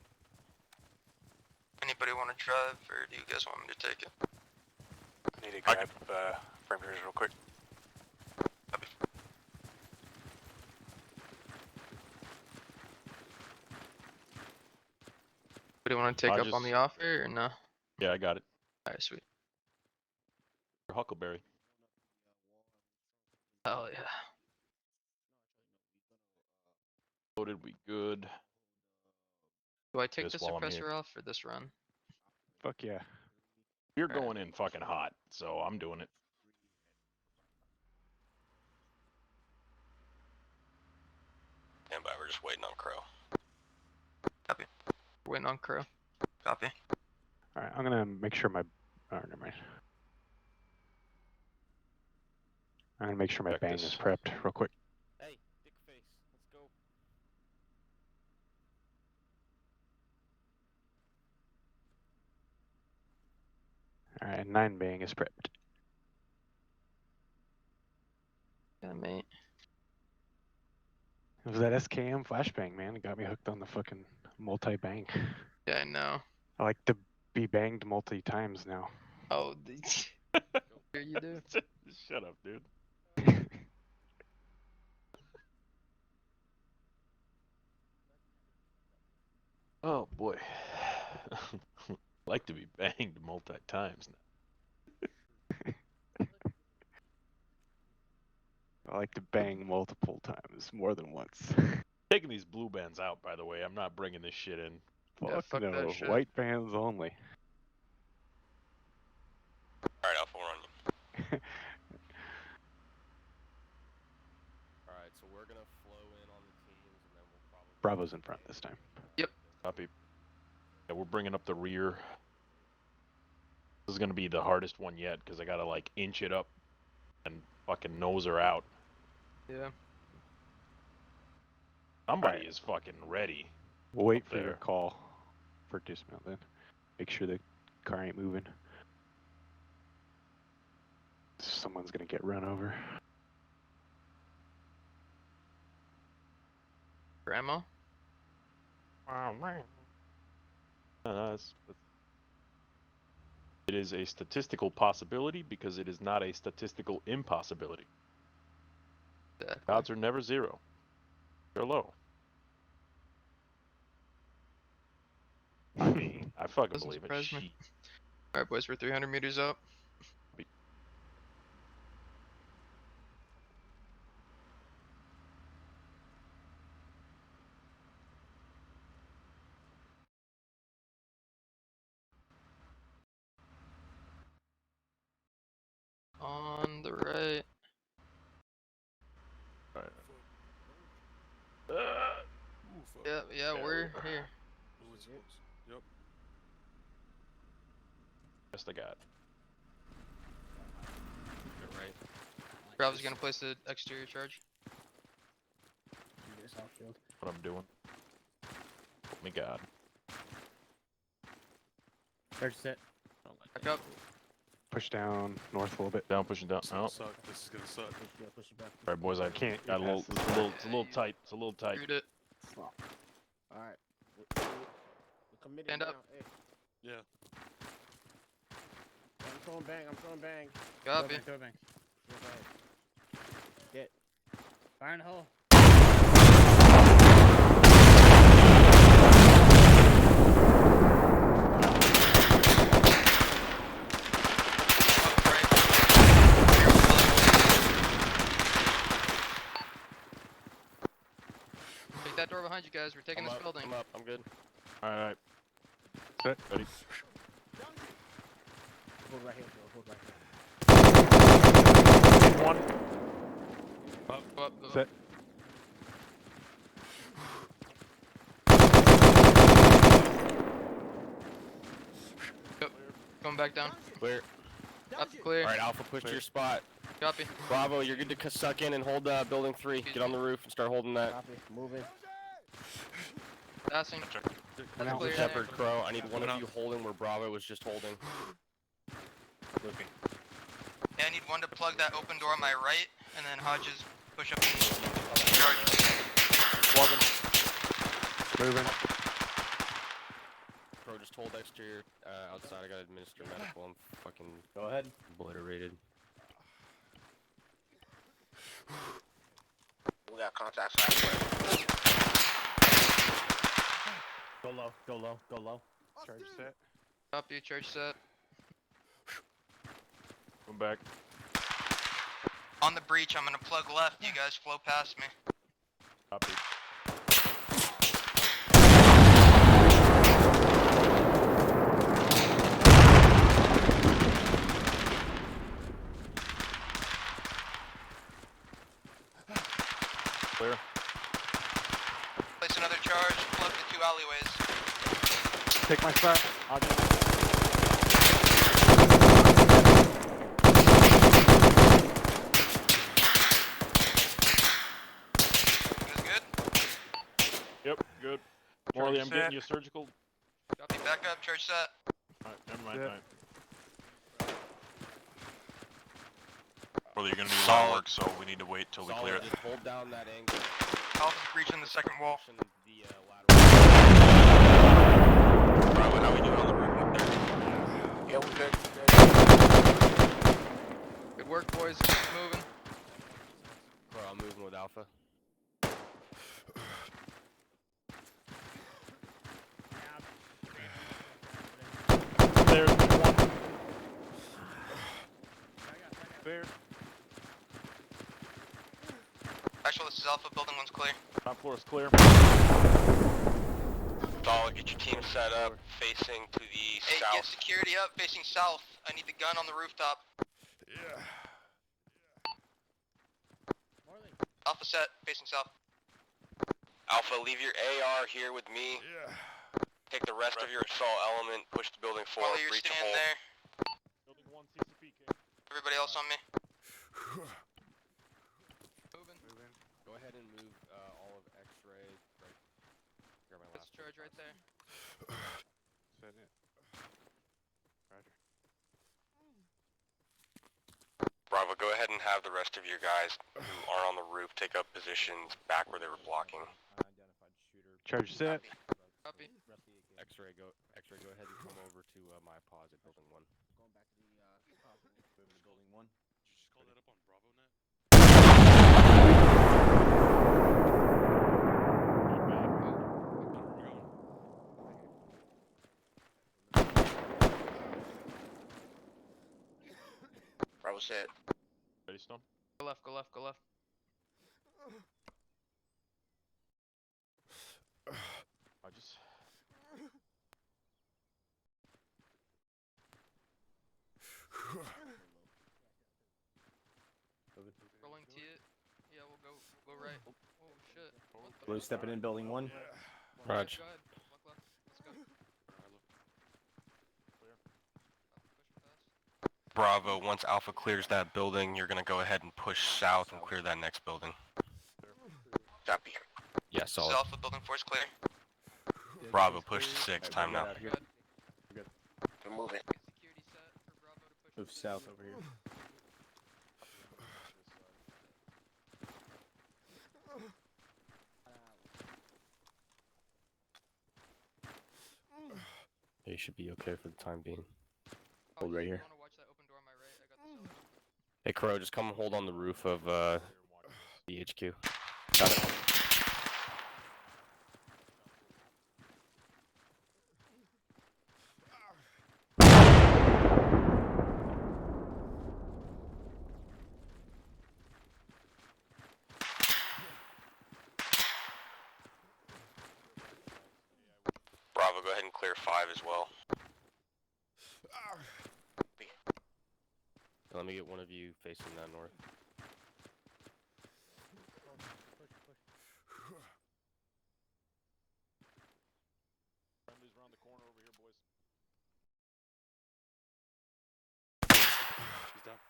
Anybody want to drive, or do you guys want me to take it? I need to grab parameters real quick. do you want to take I'll up on just- the offer or no? Yeah, I got it. Alright, sweet. Huckleberry. Hell yeah. Loaded, we good. Do I take the Just while I'm here. suppressor off for this run? Fuck yeah. You're Alright. going in fucking hot, so I'm doing it. we're just waiting on Crow. Copy. We're waiting on Crow. Copy. All right, I'm gonna make sure my. Oh, never mind. I'm gonna make sure my Check bang this. is prepped real quick. Hey, dick face, let's go. All right, 9 bang is prepped. Yeah, mate. It was that SKM flashbang, man. It got me hooked on the fucking multi-bang. Yeah, I know. I like to be banged multi times now. Oh, here you do. Shut up, dude. Oh boy. Like to be banged multi times now. I like to bang multiple times, more than once. Taking these blue bands out, by the way. I'm not bringing this shit in. Yeah, fuck no, that shit. white bands only. Alright, Alpha, we're on you. Alright, so we're gonna flow in on the teams and then we'll probably... Bravo's in front this time. Yep. Copy. Yeah, we're bringing up the rear. This is gonna be the hardest one yet because I gotta like inch it up and fucking nose her out. Yeah. Somebody Alright. is fucking ready. We'll wait Up for your there. call for dismount then. Make sure the car ain't moving. Someone's gonna get run over. Grandma? It is a statistical possibility because it is not a statistical impossibility. Exactly. Odds are never zero. They're low. I mean, I fucking Doesn't believe it. surprise me. Shit. Alright, boys, we're 300 meters up. On the right. Alright. Yeah, we're here. Yep. Best I got. You're right. Bravo's gonna place the exterior charge. This outfield. What I'm doing. Help me God. Charge set. Back up. Push down north a little bit. Down, pushing down. This is Oh. gonna suck. This is gonna suck. Yeah, push it back. Alright, boys, I Can't got a little. pass It's a little tight. It's a little tight. Screwed it. All right. We're committed Stand now. up. Hey, Yeah. I'm throwing bang. I'm throwing bang. Copy. Throw bang. Go ahead. Get. Fire in the hole. Take that door behind you guys. We're taking I'm this up, building. I'm up, I'm good. Alright. Set. Ready? Hold right here, bro. Hold right here. One. Up. Set. Yep. Going back down. Clear. Up, clear. Alright, Alpha, push to your spot. Copy. Bravo, you're good to suck in and hold building 3. Get on the roof and start holding that. Copy. Moving. Passing. Alpha Clear Shepherd, there. Crow, I need one Coming of you holding where Bravo was just holding. Yeah, I need one to plug that open door on my right, and then Hodges push up and charge. Moving. Crow, just hold exterior outside. I gotta administer medical. I'm fucking Go ahead. obliterated. We got contacts last way. Go low. Go low. Go low. Charge set. Copy, charge set. Come back. On the breach, I'm gonna plug left. You guys flow past me. Copy. Clear. another charge. Plug the 2 alleyways. Take my spot. I'll do it. Is good? Yep, good. Morley, I'm getting you surgical. Copy, back up, charge set. Alright, never mind. Yep. Alright. Well, you're gonna be Solid. long work, so we need to wait till we clear it. Just hold down that angle. Alpha's breaching the second wall. Pushing the lateral. Bravo, how we doing on the roof up there? Yeah, we're good. Good work, boys. Keep moving. Bro, I'm moving with Alpha. There's one. There. Actual, this is Alpha. Building 1's clear. Top floor is clear. Solid, get your team set up, facing to the south. Get security up, facing south. I need the gun on the rooftop. Yeah. Alpha set, facing south. Alpha, leave your AR here with me. Yeah. Take the rest of your assault element, push the building forward, breach a hole. There. Building 1 CCP, King. Everybody else on me. Moving. Go ahead and move all of X-ray. Right. Grab my That's last charge right there. Set it. Roger. Bravo, go ahead and have the rest of your guys who are on the roof take up positions back where they were blocking. Unidentified shooter. Charge set. Copy. X-ray, go ahead and come over to my posit, building 1. Going back to the Moving to building 1. Just call that up on Bravo net. Bravo set. Ready, Stone? Go left, go left, go left. I just. Rolling T it. Yeah, we'll go right. Oh shit. What the Blue stepping in building 1. Raj. Go ahead. Walk left. Let's go. Bravo, once Alpha clears that building, you're gonna go ahead and push south and clear that next building. Copy. Yeah, solid. Alpha, building 4's clear. Bravo, push to 6, time now. Good. We're moving. Get security set for Bravo to push. Move south over here. You should be okay for the time being. Hold right here. You wanna watch that open door on my right? I got the cellar. Hey, Crow, just come hold on the roof of the HQ. Got it. Bravo, go ahead and clear 5 as well. Let me get one of you facing that north. Friendly's around the corner over here, boys. He's down.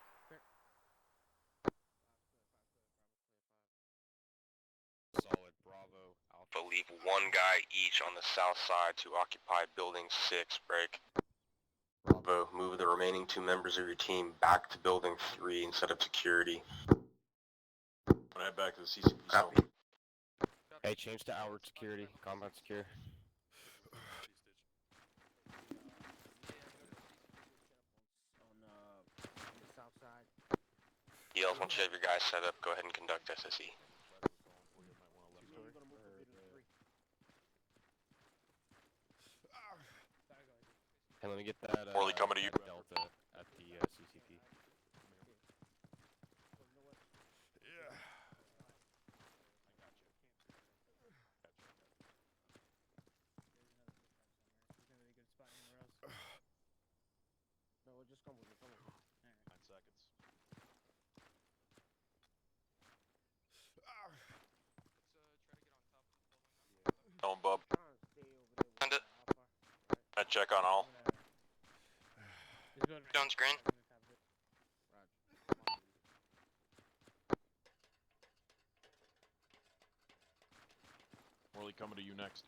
Solid, Bravo, Alpha. But leave 1 guy each on the south side to occupy building 6, break. Bravo, move the remaining 2 members of your team back to building 3 instead of security. When I head back to the CCP cell. Copy. Hey, change to outward security, combat secure. on the south side. Yells, once you have your guys set up, go ahead and conduct SSE. Hey, let me get that Morley coming to you. Delta at the CCP. Yeah. No, just come with me, come with me. 9 seconds. Let's try to get on top of this building now. check on all. Jones green. Morley coming to you next.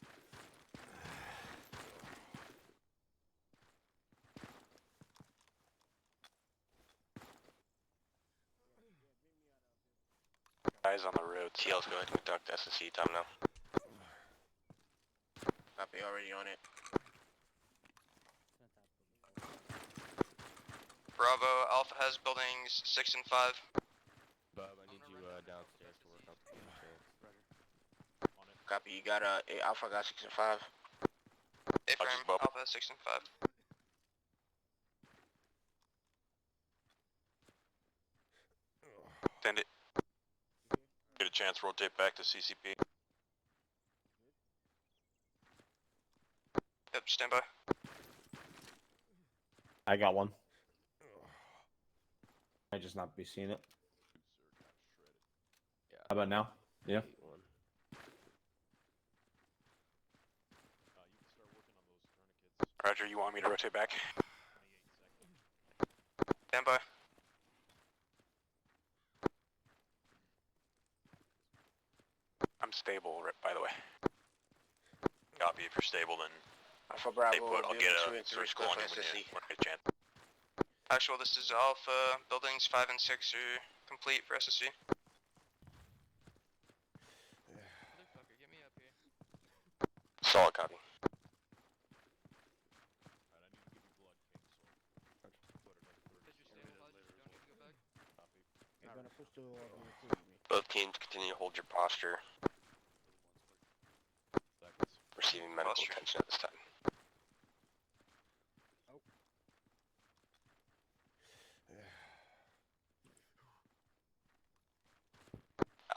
Guys on the road. TL's go ahead and conduct SSC time now. Copy, already on it. Bravo, Alpha has buildings 6 and 5. Bub, I need you downstairs to work on communications. Copy. You got Alpha got 6 and 5. A-frame, Bob. Alpha has 6 and 5. Send it. Get a chance, rotate back to CCP. Yep, stand by. I got one. I just not be seeing it. Yeah. How about now? Yeah. 8-1. You can start working on those tourniquets. Roger, you want me to rotate back? 28 seconds. Stand by. I'm stable, by the way. Copy, if you're stable, then Alpha Bravo. stay put. I'll get building 2 a and 3 search clear going for in when SSC. you get a chance. Actual, this is Alpha. Buildings 5 and 6 are complete for SSC. Motherfucker, get me up here. Solid copy. Alright, I need to give you blood, King, so put another 30. Because you're stable, Hodge, you don't need to go back. Copy. You're gonna push to recruit me. Both teams continue to hold your posture. Seconds. Receiving medical Posture. attention at this time.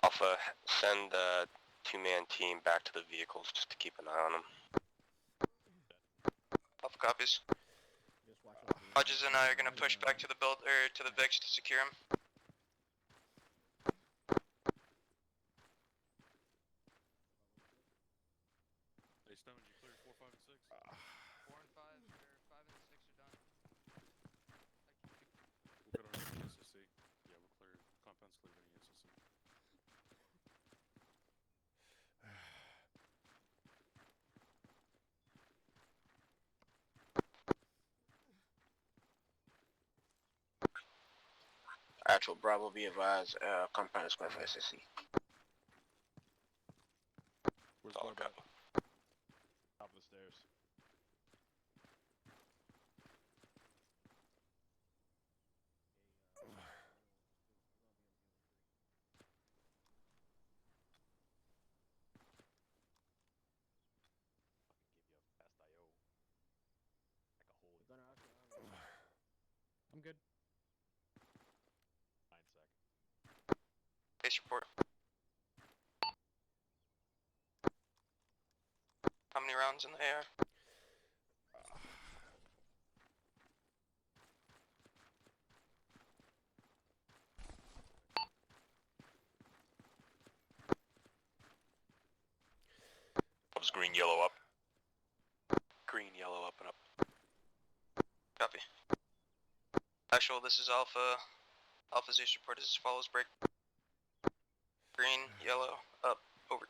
Alpha, send the two-man team back to the vehicles just to keep an eye on them. Alpha copies. Just watch out. Hodges and I are gonna push back to the to the VIX to secure him. Hey, Stones, you cleared 4, 5, and 6? 4 and 5 or 5 and 6 are done. We'll get our next SSC. Yeah, we're clear. Compound's clear any SSC. Actual Bravo, be advised. Compound is clear for SSC. Where's Solid Barbat? copy. Top of the stairs. Fucking give you a fast IO. Like a hole. I'm good. 9 seconds. Base report. How many rounds in the AR? Loves green, yellow up. Green, yellow up and up. Copy. Actual, this is Alpha. Alpha's ace report is as follows: break. Green, yellow, up, over.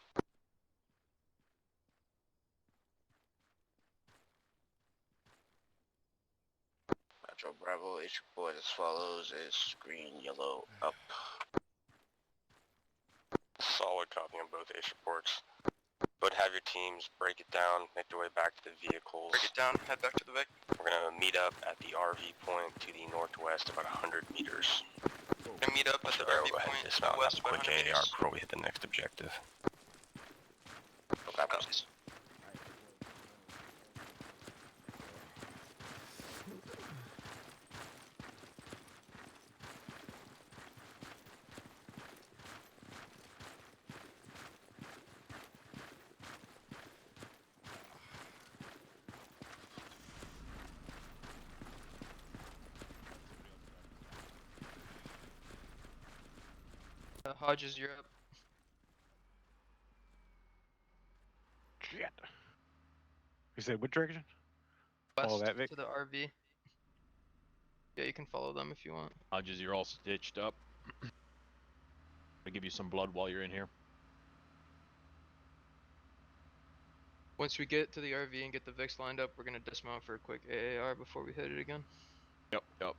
Metro Bravo, its report as follows: is green, yellow, up. Solid copy on both ace reports. But have your teams break it down, make their way back to the vehicles. Break it down, head back to the VIC. We're gonna meet up at the RV point to the northwest, about 100 meters. We're gonna meet up at the Sure, RV go ahead point and to the dismount, west have a about quick 100 ADR meters. before we hit the next objective. Copies. Hodges, you're up. Shit. You said what direction? Follow west that, Vic? to the RV. Yeah, you can follow them if you want. Hodges, you're all stitched up. I'll give you some blood while you're in here. Once we get to the RV and get the Vix lined up, we're gonna dismount for a quick AAR before we hit it again. Yep.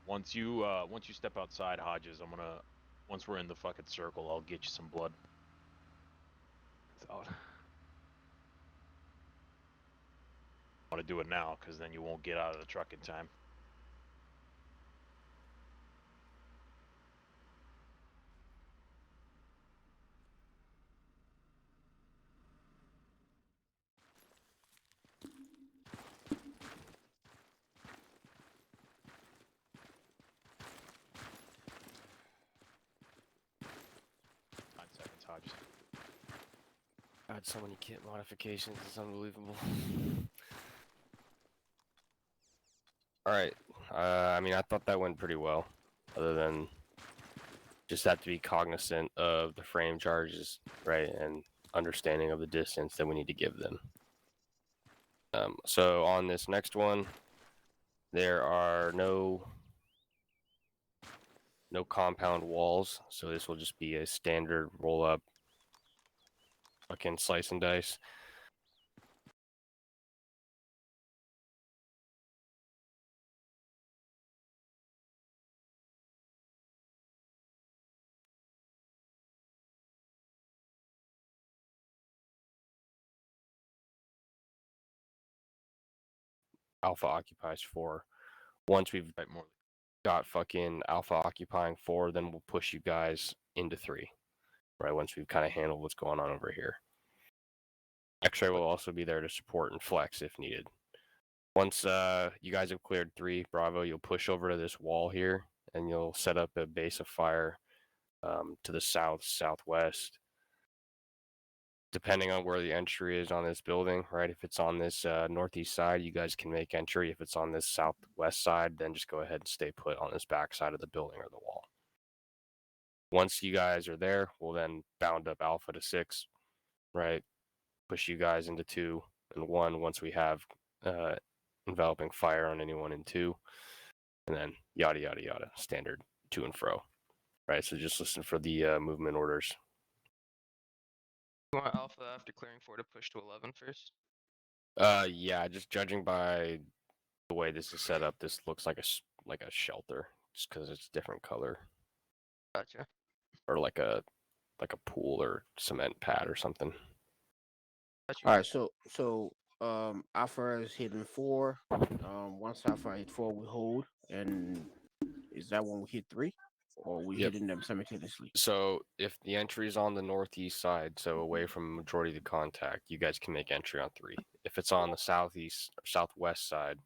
Once you step outside, Hodges, once we're in the fucking circle, I'll get you some blood. Solid. I want to do it now, because then you won't get out of the truck in time. Hodges. I had so many kit modifications, it's unbelievable. Alright, I mean, I thought that went pretty well, other than just have to be cognizant of the frame charges, right, and understanding of the distance that we need to give them. So on this next one, there are no compound walls, so this will just be a standard roll-up fucking slice and dice. Alpha occupies 4. Once we've got fucking Alpha occupying 4, then we'll push you guys into 3. Right, once we've kind of handled what's going on over here. X-ray will also be there to support and flex if needed. Once you guys have cleared 3, Bravo, you'll push over to this wall here, and you'll set up a base of fire to the southwest. Depending on where the entry is on this building, right? If it's on this northeast side, you guys can make entry. If it's on this southwest side, then just go ahead and stay put on this back side of the building or the wall. Once you guys are there, we'll then bound up Alpha to 6, right? Push you guys into 2 and 1 once we have enveloping fire on anyone in 2. And then yada, yada, yada, standard to and fro, right? So just listen for the movement orders. You want Alpha after clearing 4 to push to 11 first? Yeah, just judging by the way this is set up, this looks like a shelter, just because it's different color. Gotcha. Or like a pool or cement pad or something. Gotcha. All right, so Alpha is hitting 4. Once Alpha hit 4, we hold, and is that when we hit 3, or we Yep. hitting them simultaneously? So if the entry is on the northeast side, so away from majority of the contact, you guys can make entry on 3. If it's on the southeast or southwest side,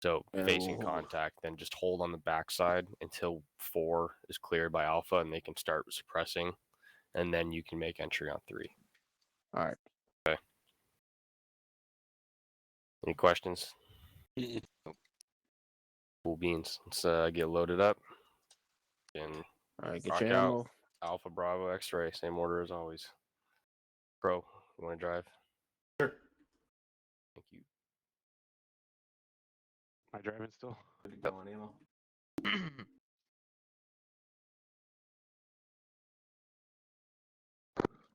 so And facing we'll hold. contact, then just hold on the backside until 4 is cleared by Alpha, and they can start suppressing, and then you can make entry on 3. All right. Okay. Any questions? Cool beans. Let's get loaded up and All right, get rock your out. ammo. Alpha, Bravo, X-ray, same order as always. Pro, you want to drive? Sure. Thank you. Am I driving still? Good to go on ammo.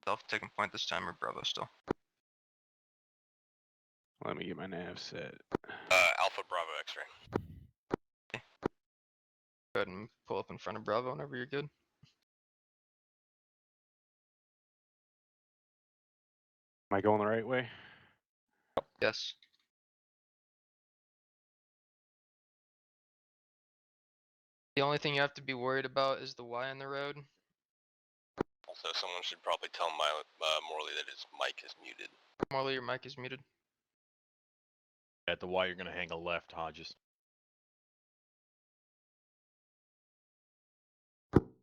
Alpha taking point this time, or Bravo still? Let me get my nav set. Alpha Bravo X-ray. Go ahead and pull up in front of Bravo whenever you're good. Am I going the right way? Yes. The only thing you have to be worried about is the Y on the road. Also, someone should probably tell Morley that his mic is muted. Morley, your mic is muted. At the Y, you're going to hang a left, Hodges.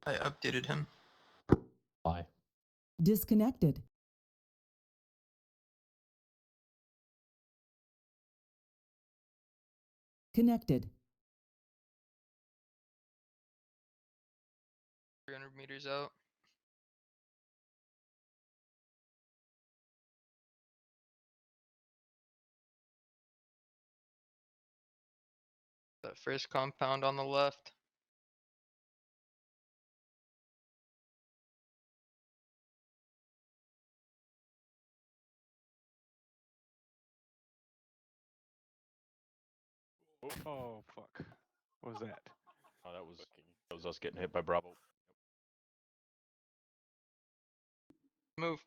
I updated him. Why? Disconnected. Connected. 300 meters out. That first compound on the left. Oh fuck. What was that? Oh, that was us getting hit by Bravo. Move.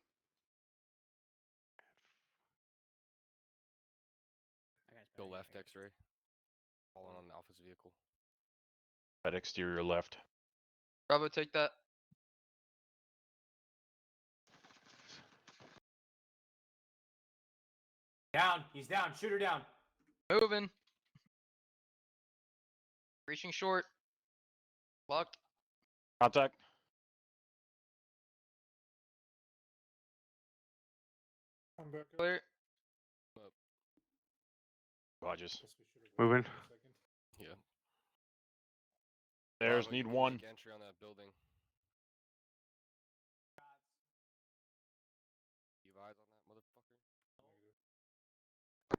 Go left, X-ray. Falling on the Alpha's vehicle. That exterior left. Bravo, take that. Down. He's down. Shoot her down. Moving. Reaching short. Locked. Contact. I'm back up. Clear. Rogers. Guess we should've waited Moving. for a second. Yeah. There's Bravo, you need can one. make entry on that building. You have eyes on that motherfucker?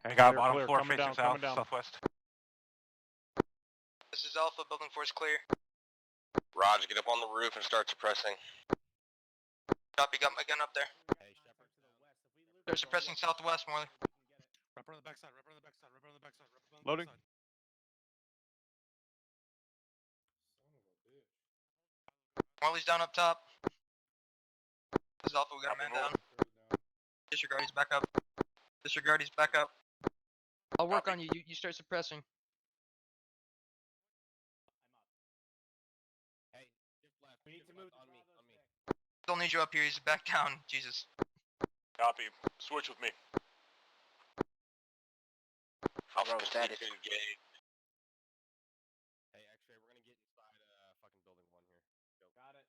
I got Clear, bottom clear, floor coming facing down, coming south, down. southwest. This is Alpha. Building 4 is clear. Raj, get up on the roof and start suppressing. Copy. Got my gun up there. Hey, Shepard. They're suppressing southwest, Morley. Right on the backside, right on the backside, right on the backside, right on the Loading. backside. Son of a bitch. Morley's down up top. This is Alpha. We got a man down. Further down. Disregard. He's back up. Disregard. He's back up. I'll work Copy. on you. You start suppressing. Hey, shift left. We need shift to move left on me. On me. Still need you up here. He's back down. Jesus. Copy. Switch with me. Alpha status. to engage. Hey, X-ray, we're gonna get inside fucking building 1 here. Go. Got it.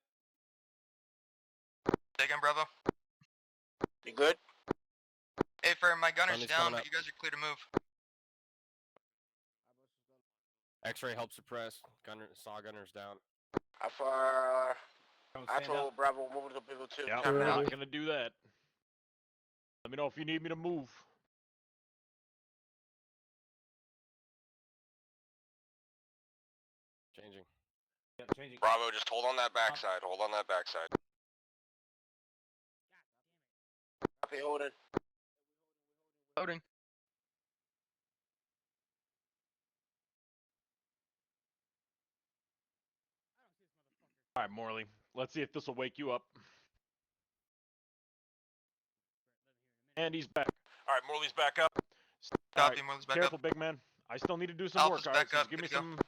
Take him, Bravo. You good? Hey, firm. My gunner's Gunner's down, coming but up. you guys are clear to move. X-ray, help suppress. Saw gunner's down. How far? Don't I stand up. told Bravo move to pivot 2. Yeah, Turn we're around. not gonna do that. Let me know if you need me to move. Changing. Yep, changing. Bravo, just hold on that backside. Hold on that backside. Copy, holding. Loading. All right, Morley. Let's see if this will wake you up. And he's back. All right, Morley's back up. All Copy. right, Morley's back careful, up. big man. I still need to do some Alpha's work. All right, back so just up, give me good to go. some.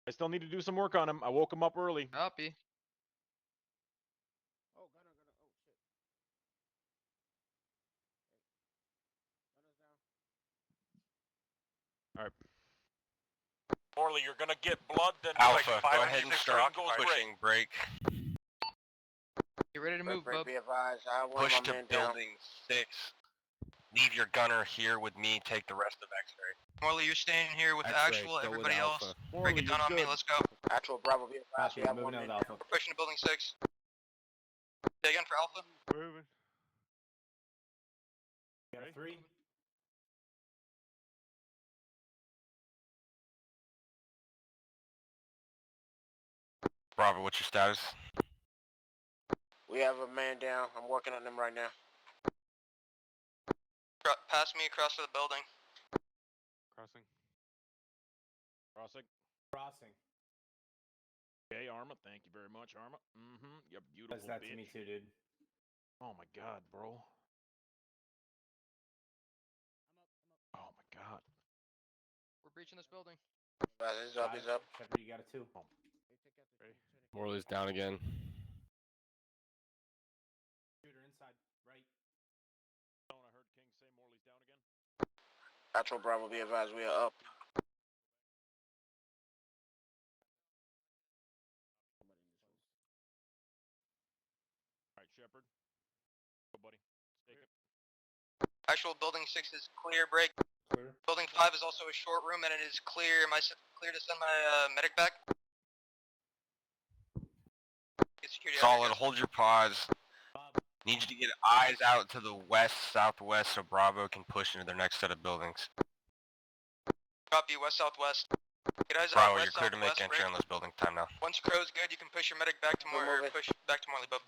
I still need to do some work on him. I woke him up early. Copy. Oh, gunner. Oh, shit. Gunner's down. All right. Morley, you're gonna get blood. Then Alpha, like go ahead and start pushing. Break. Get ready to move, Break, bub. be advised. I have one Push of my to men down. building 6. Leave your gunner here with me. Take the rest of X-ray. Morley, you're staying here with X-ray, actual. go with Everybody else, Alpha. break Morley, it down you're on me. good. Let's go. Actual Bravo, be advised. Copy. We have Moving one in with man Alpha. down. We're pushing to building 6. Say again for Alpha. Moving. Got a 3. Bravo, what's your status? We have a man down. I'm working on him right now. Pass me across to the building. Crossing. Crossing. Crossing. Okay, Arma. Thank you very much, Arma. Mm-hmm. You're beautiful, Does that bitch. to me too, dude. Oh my god, bro. Oh my god. We're breaching this building. He's up. He's up. Shepard, you got a 2. Morley's down again. Shooter inside. Right. I heard King say Morley's down again. Actual Bravo, be advised. We are up. All right, Shepard. Go, buddy. Stake it. Actual building 6 is clear. Break. Clear. Building 5 is also a short room, and it is clear. Am I clear to send my medic back? Get security out here, Solid, guys. hold your pause. Bob. Need you to get eyes out to the west, southwest, so Bravo can push into their next set of buildings. Copy. West southwest. Guys, Bravo, west, you're clear to make southwest, entry on this building. Time now. Once Crow's good, you can push your medic back to We're more, or moving. push back to Morley, Bub.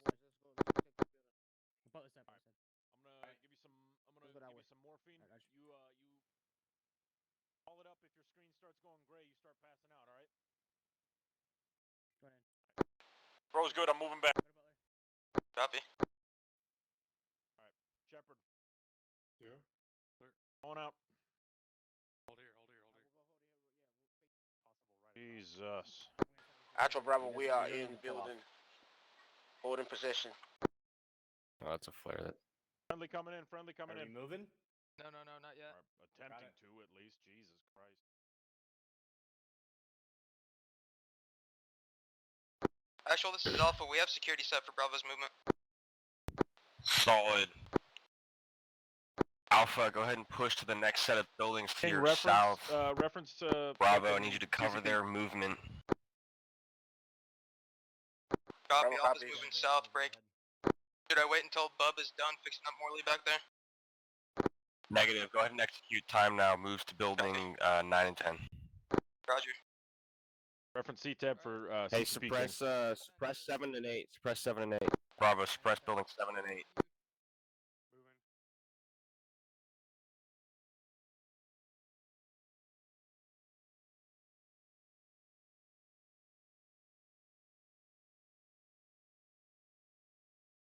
Butler sent. I'm gonna give you some. I'm gonna Let's go that give way. you some morphine. I got You call it up if your screen starts going gray. You start passing out. All right. Going in. Bro's good. I'm moving back. Better Butler. Copy. Shepard, Yeah. on out. Hold here. Hold here. Hold here. Jesus. Actual Bravo, You we guys- are you don't in need to pull off. building. Holding possession. Oh, that's a flare. That Friendly coming in. Friendly coming Are we in. moving? No, not yet. Or attempting to, at least. Jesus Christ. Actual, this is Alpha. We have security set for Bravo's movement. Solid. Alpha, go ahead and push to the next set of buildings to Hey, your reference, south. reference to. Bravo, I fucking need you to cover TCP. their movement. Copy, Bravo Alpha's copies. moving south, break. Should I wait until Bub is done fixing up Morley back there? Negative. Go ahead and execute. Time now. Moves to building 9 and 10. Roger. Reference CTAB for hey, CCP. suppress 7 and 8. Suppress 7 and 8. Bravo, suppress building 7 and 8. Moving.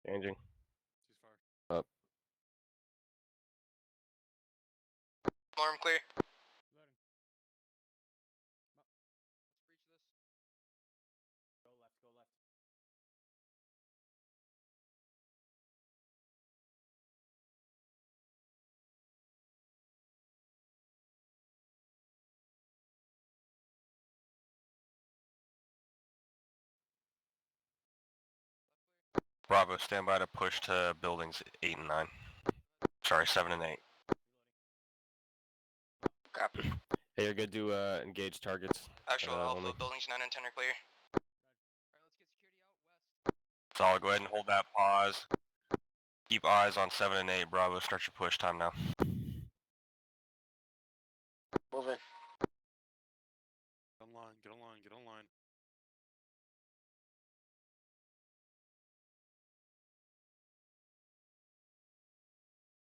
Changing. Ceasefire. Up. Alarm clear. Loading. Let's breach this. Go left. Go left. Bravo, stand by to push to buildings 8 and 9. Sorry, 7 and 8. Copy. Hey, you're good to engage targets. Actual Alpha, only. buildings 9 and 10 are clear. Alright, let's get security out west. Solid, go ahead and hold that pause. Keep eyes on 7 and 8. Bravo, start your push. Time now. Moving. Get online. Get online. Get online.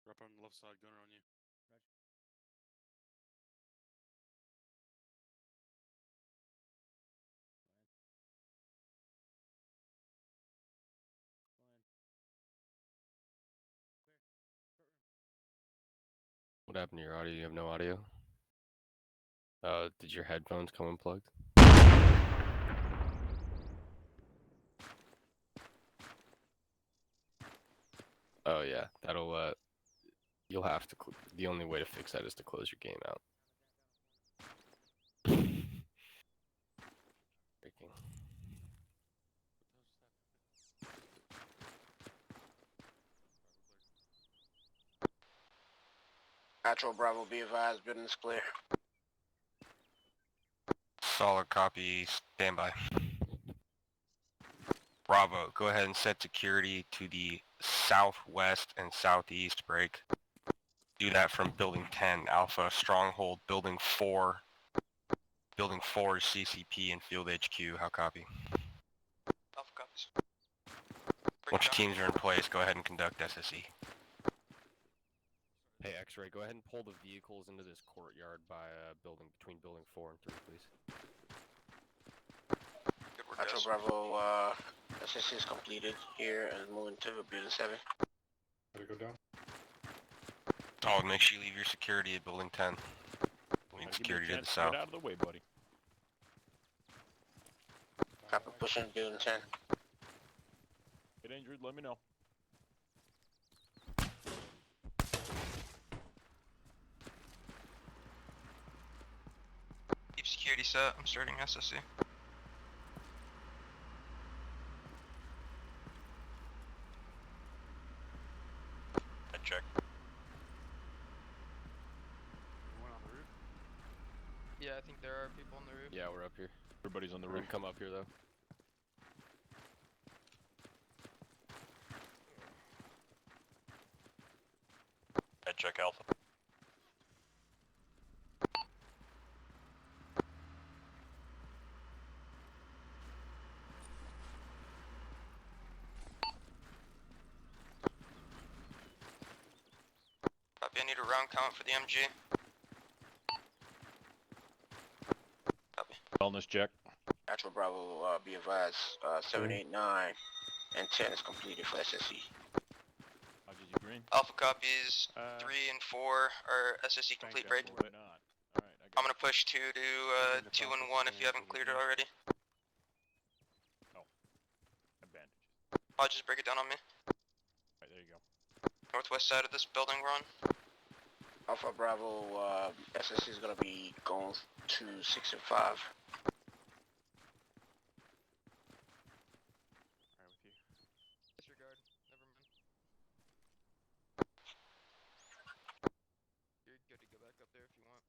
Right on the left side. Gunner on you. What happened to your audio? You have no audio? Did your headphones come unplugged? Oh yeah, that'll you'll have to. The only way to fix that is to close your game out. Breaking. Actual Bravo, be advised, building is clear. Solid copy. Stand by. Bravo, go ahead and set security to the southwest and southeast. Break. Do that from building 10. Alpha, stronghold, building 4. Building 4 is CCP and field HQ. How copy? Alpha copies. Once your teams are in place, go ahead and conduct SSE. Hey, X-Ray, go ahead and pull the vehicles into this courtyard by building between building 4 and 3, please. Good work, Actual guys. Bravo, SSC is completed here and moving to building 7. Gotta go down. Solid, make sure you leave your security at building 10. We need Give me a security to the chance south. Get out of the way, buddy. Copy, pushing building 10. Get injured, let me know. Keep security set. I'm starting SSC. Check. Anyone on the roof? Yeah, I think there are people on the roof. Yeah, we're up here. Everybody's on the We're roof. gonna come up here though. Head check Alpha. need a round count for the MG. Copy. Wellness check. Actual Bravo, be advised, 7, 8, 9, and 10 is completed for SSE. Hodges, you green? Alpha copies 3 and 4 are SSE complete break. Or not. All right, I'm gonna push 2 to 2 and 1 if you haven't cleared it already. Advantage. Hodges, break it down on me. All right, there you go. Northwest side of this building we're on. Alpha Bravo, SSE is gonna be going to 6 and 5. Alright with you. Disregard. Never mind. You're good to go back up there if you want.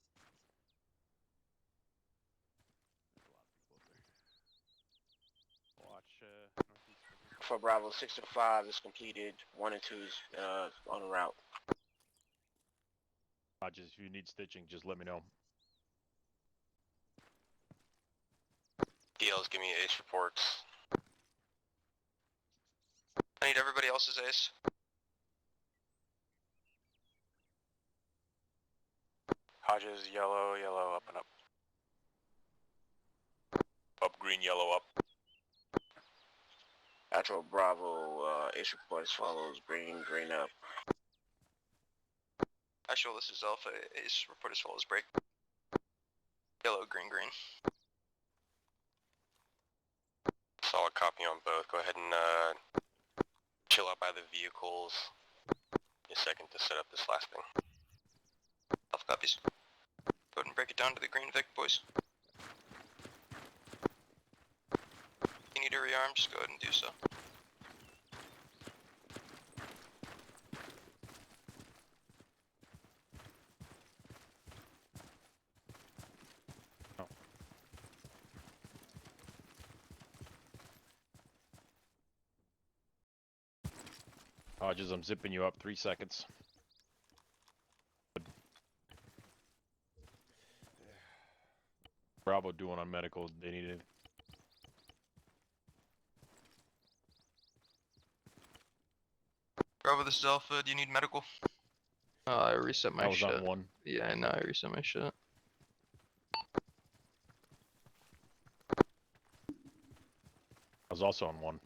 There's a lot of people up there. Watch northeast. Alpha Bravo, 6 and 5 is completed. 1 and 2 is on the route. Hodges, if you need stitching, just let me know. DLs, give me ace reports. I need everybody else's ace. Hodges, yellow, yellow, up and up. Up, green, yellow, up. Actual Bravo, ace report as follows. Green, green up. Actual, this is Alpha, ace report as follows, break. Yellow, green, green. Solid copy on both. Go ahead and chill out by the vehicles. Give me a second to set up this last thing. Alpha copies. Go ahead and break it down to the green Vic, boys. If you need to rearm, just go ahead and do so. Hodges, I'm zipping you up 3 seconds. Bravo doing on medical. They need it. Bravo, this is Alpha. Do you need medical? I reset my I was shit. on 1. Yeah, I know. I reset my shit. I was also on 1.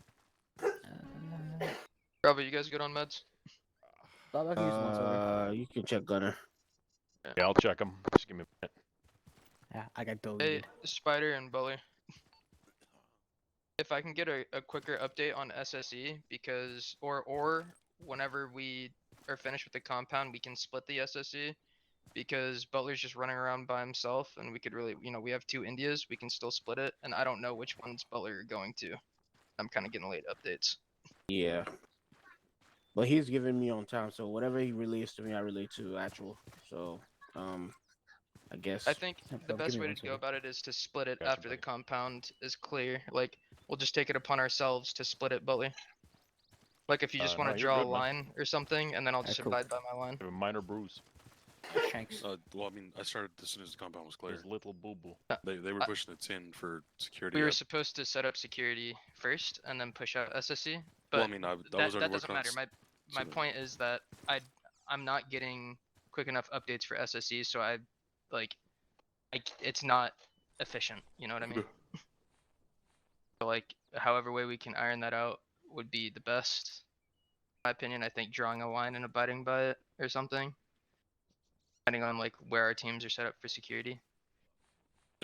Bravo, you guys good on meds? Bob, I can use one silver. You can check Gunner. Yeah, I'll check them. Just give me a minute. Yeah, I got Hey, deleted. Spider and Bully. If I can get a quicker update on SSE, because or whenever we are finished with the compound, we can split the SSE, because Butler's just running around by himself, and we could really, we have 2 Indias, we can still split it, and I don't know which one's Butler going to. I'm kind of getting late updates. Yeah. But he's giving me on time, so whatever he relays to me, I relay to actual. So, I guess. I think Yeah, the Bob, best give me way one to go silver. about it is to split it Gotcha, after the buddy. compound is clear. Like, we'll just take it upon ourselves to split it, Butler. Like, if you just want No, to you're draw a good, man. line or something, and then I'll just cool. abide by my line. I have a minor bruise. Shanks. Well, I mean, I started as soon as the compound was clear. His little boo boo. They were pushing the 10 for security. We were up. supposed to set up security first and then push out SSC, but Well, I mean, I was that already doesn't working on matter. My so- point is that I'm not getting quick enough updates for SSC, so it's not efficient. You know what I mean? So like, however way we can iron that out would be the best. In my opinion, I think drawing a line and abiding by it or something, depending on like where our teams are set up for security.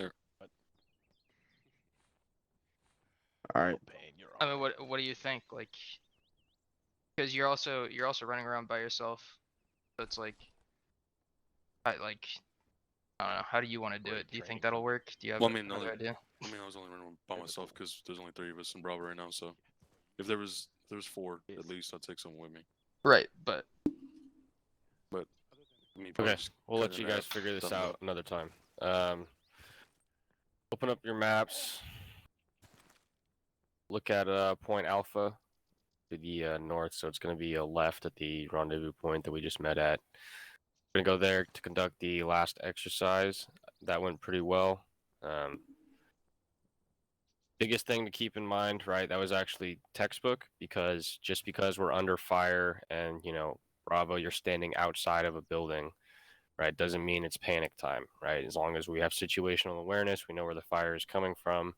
All right. Pain, you're I mean, what do you think? Like, because you're also running around by yourself, so it's like, I don't know. How do you want to do Great it? Do you think training that'll for- work? Do you have Well, I mean, another idea? I was only running by myself because there's only 3 of us in Bravo right now. So if there was 4 at least, I'd take someone with me. Right, but I mean, probably Okay, just we'll cut let it you in guys half, figure this done out that. another time. Open up your maps. Look at Point Alpha to the north, so it's going to be a left at the rendezvous point that we just met at. We're going to go there to conduct the last exercise. That went pretty well. Biggest thing to keep in mind, right? That was actually textbook, because just because we're under fire and Bravo, you're standing outside of a building, right? Doesn't mean it's panic time, right? As long as we have situational awareness, we know where the fire is coming from,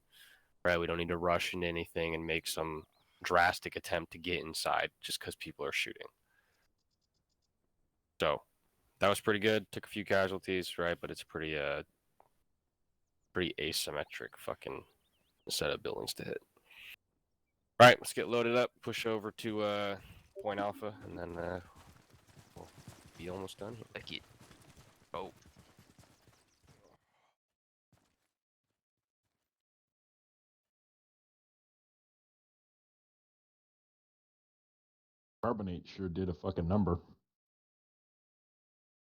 right? We don't need to rush into anything and make some drastic attempt to get inside just because people are shooting. So that was pretty good. Took a few casualties, right? But it's pretty asymmetric fucking set of buildings to hit. All right, let's get loaded up. Push over to Point Alpha, and then we'll be almost done here. Like it. Oh. Carbonate sure did a fucking number.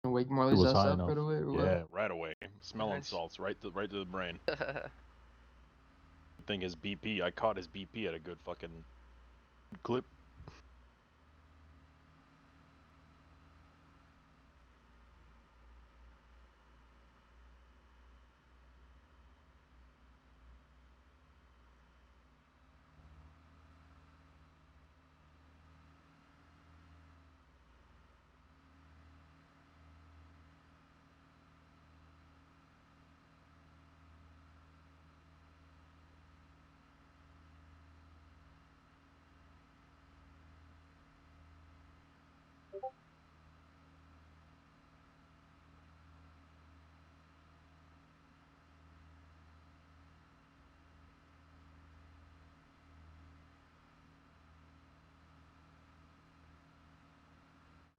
Wake It Marley's was ass high up enough. right away, or what? Yeah, right away. Smelling Nice. salts right to the brain. Thing is BP. I caught his BP at a good fucking clip.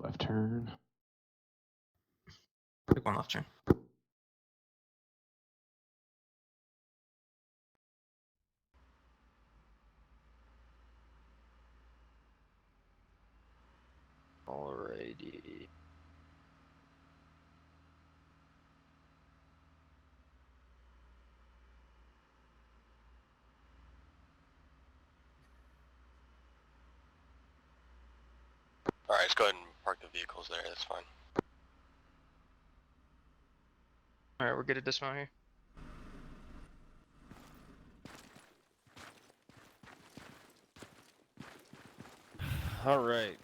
Left turn. Pick one left turn. Alrighty. All right, let's go ahead and park the vehicles there. That's fine. Alright, we're good at dismount here. All right.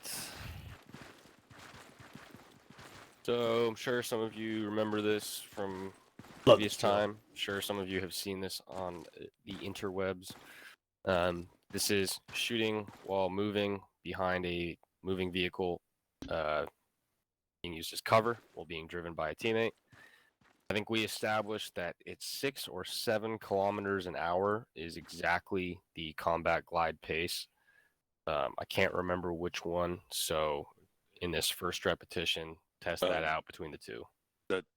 So I'm sure some of you remember this from previous time. I'm sure some of you have seen this on the interwebs. This is shooting while moving behind a moving vehicle, being used as cover while being driven by a teammate. I think we established that it's 6 or 7 kilometers an hour is exactly the combat glide pace. I can't remember which one, so in this first repetition, test that out between the two.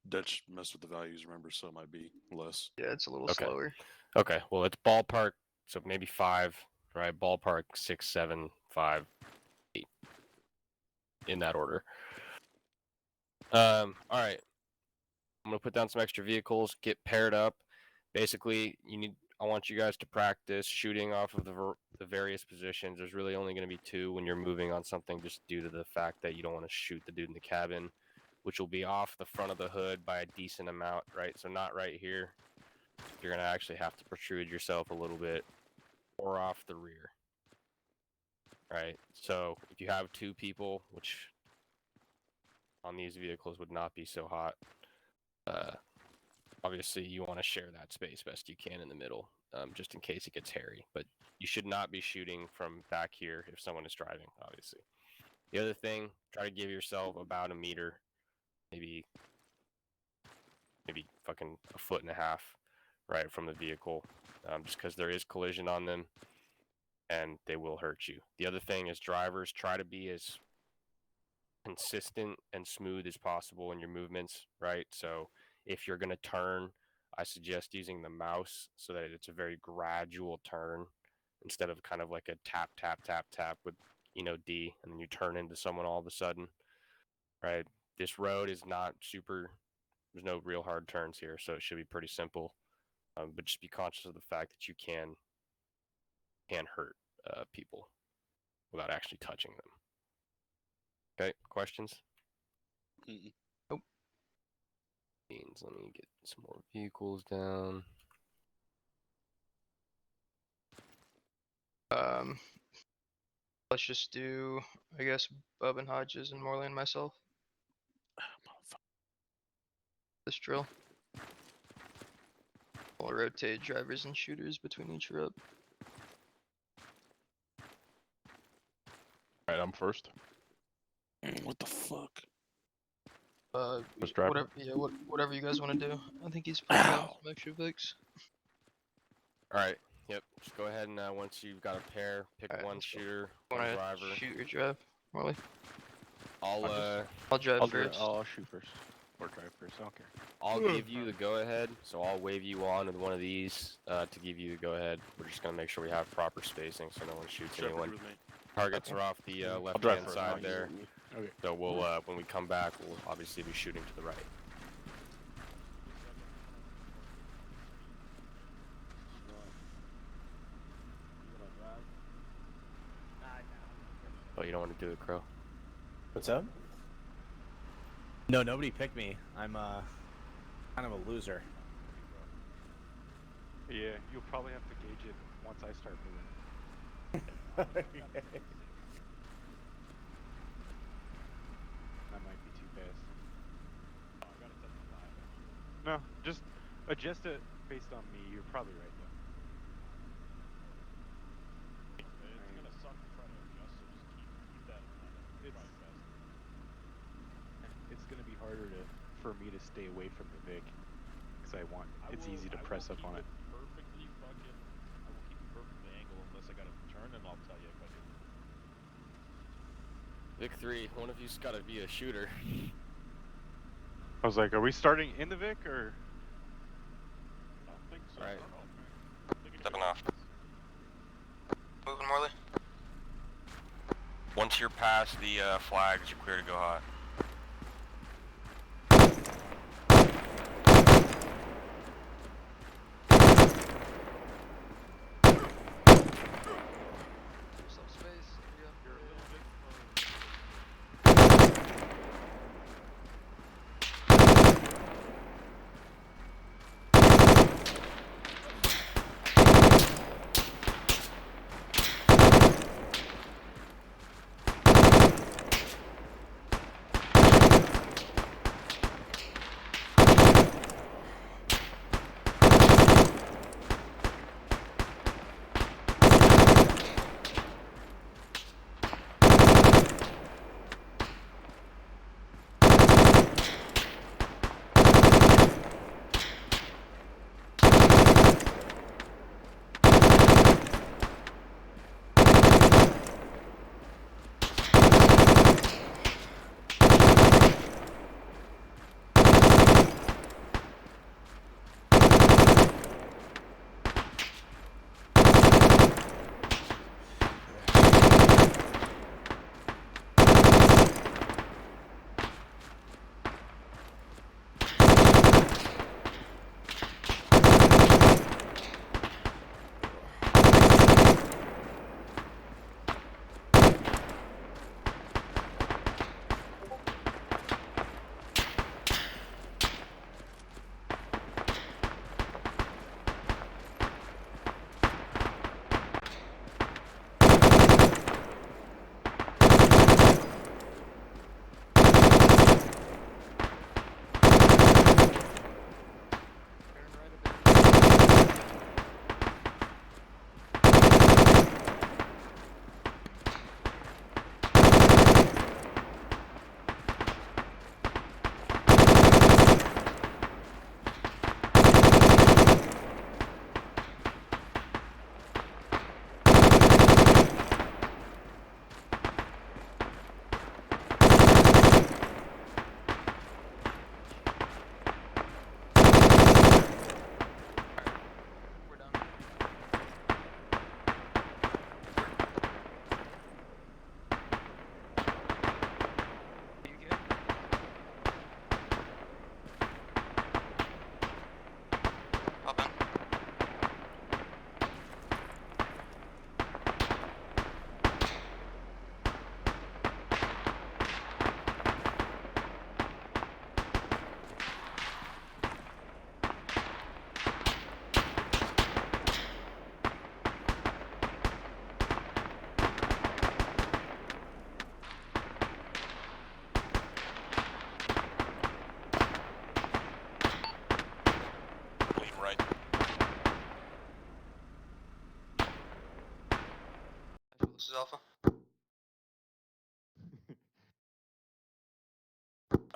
Dutch messed with the values, remember, so it might be less. Yeah, it's a little Okay. slower. Okay, well, it's ballpark, so maybe 5, right? Ballpark 6, 7, 5, 8, in that order. All right. I'm gonna put down some extra vehicles, get paired up. Basically, I want you guys to practice shooting off of the various positions. There's really only going to be 2 when you're moving on something, just due to the fact that you don't want to shoot the dude in the cabin, which will be off the front of the hood by a decent amount, right? So not right here. You're going to actually have to protrude yourself a little bit, or off the rear, right? So if you have 2 people, which on these vehicles would not be so hot, obviously you want to share that space best you can in the middle, just in case it gets hairy. But you should not be shooting from back here if someone is driving, obviously. The other thing, try to give yourself about a meter, maybe fucking a foot and a half, right, from the vehicle, just because there is collision on them, and they will hurt you. The other thing is, drivers, try to be as consistent and smooth as possible in your movements, right? So if you're going to turn, I suggest using the mouse so that it's a very gradual turn instead of kind of like a tap, tap, tap, tap with, D, and then you turn into someone all of a sudden, right? This road is not super, there's no real hard turns here, so it should be pretty simple. But just be conscious of the fact that you can hurt people without actually touching them. Okay, questions? Nope. Let me get some more vehicles down. Let's just do, I guess, Bub and Hodges and Morley and myself. This drill. We'll rotate drivers and shooters between each rep. Alright, I'm first. What the fuck? First driver. Whatever, yeah, whatever you guys want to do. I think he's putting down some extra Vicks. All right. Yep. Just go ahead and once you've got a pair, pick Alright, one let's go. shooter, one Wanna driver. shoot or drive, Morley? I'll I'll drive first. I'll shoot first. Or drive first, I don't care. I'll give you the go ahead. So I'll wave you on with one of these to give you the go ahead. We're just gonna make sure we have proper spacing so no one shoots Shepard, anyone. you with me? Targets are off the left drive hand first, side I'll there. Okay. So we'll when we come back, we'll obviously be shooting to the right. Oh, you don't want to do it, Crow? What's up? No, nobody picked me. I'm kind of a loser. Yeah, you'll probably have to gauge it once I start moving. That might be too fast. No, just adjust it based on me. You're probably right though. It's gonna suck to try to adjust, so just keep that in mind. Try fast. It's gonna be harder for me to stay away from the Vic, because it's easy to press up on it. Perfectly fucking. I will keep it perfectly angled unless I gotta turn, and I'll tell you if I do. Vic 3, one of you's got to be a shooter. I was like, are we starting in the Vic or? I don't think so. Right. I don't know. I think it Stepping should- off. Moving, Morley. Once you're past the flags, you're clear to go hot. Some space. You're a little bit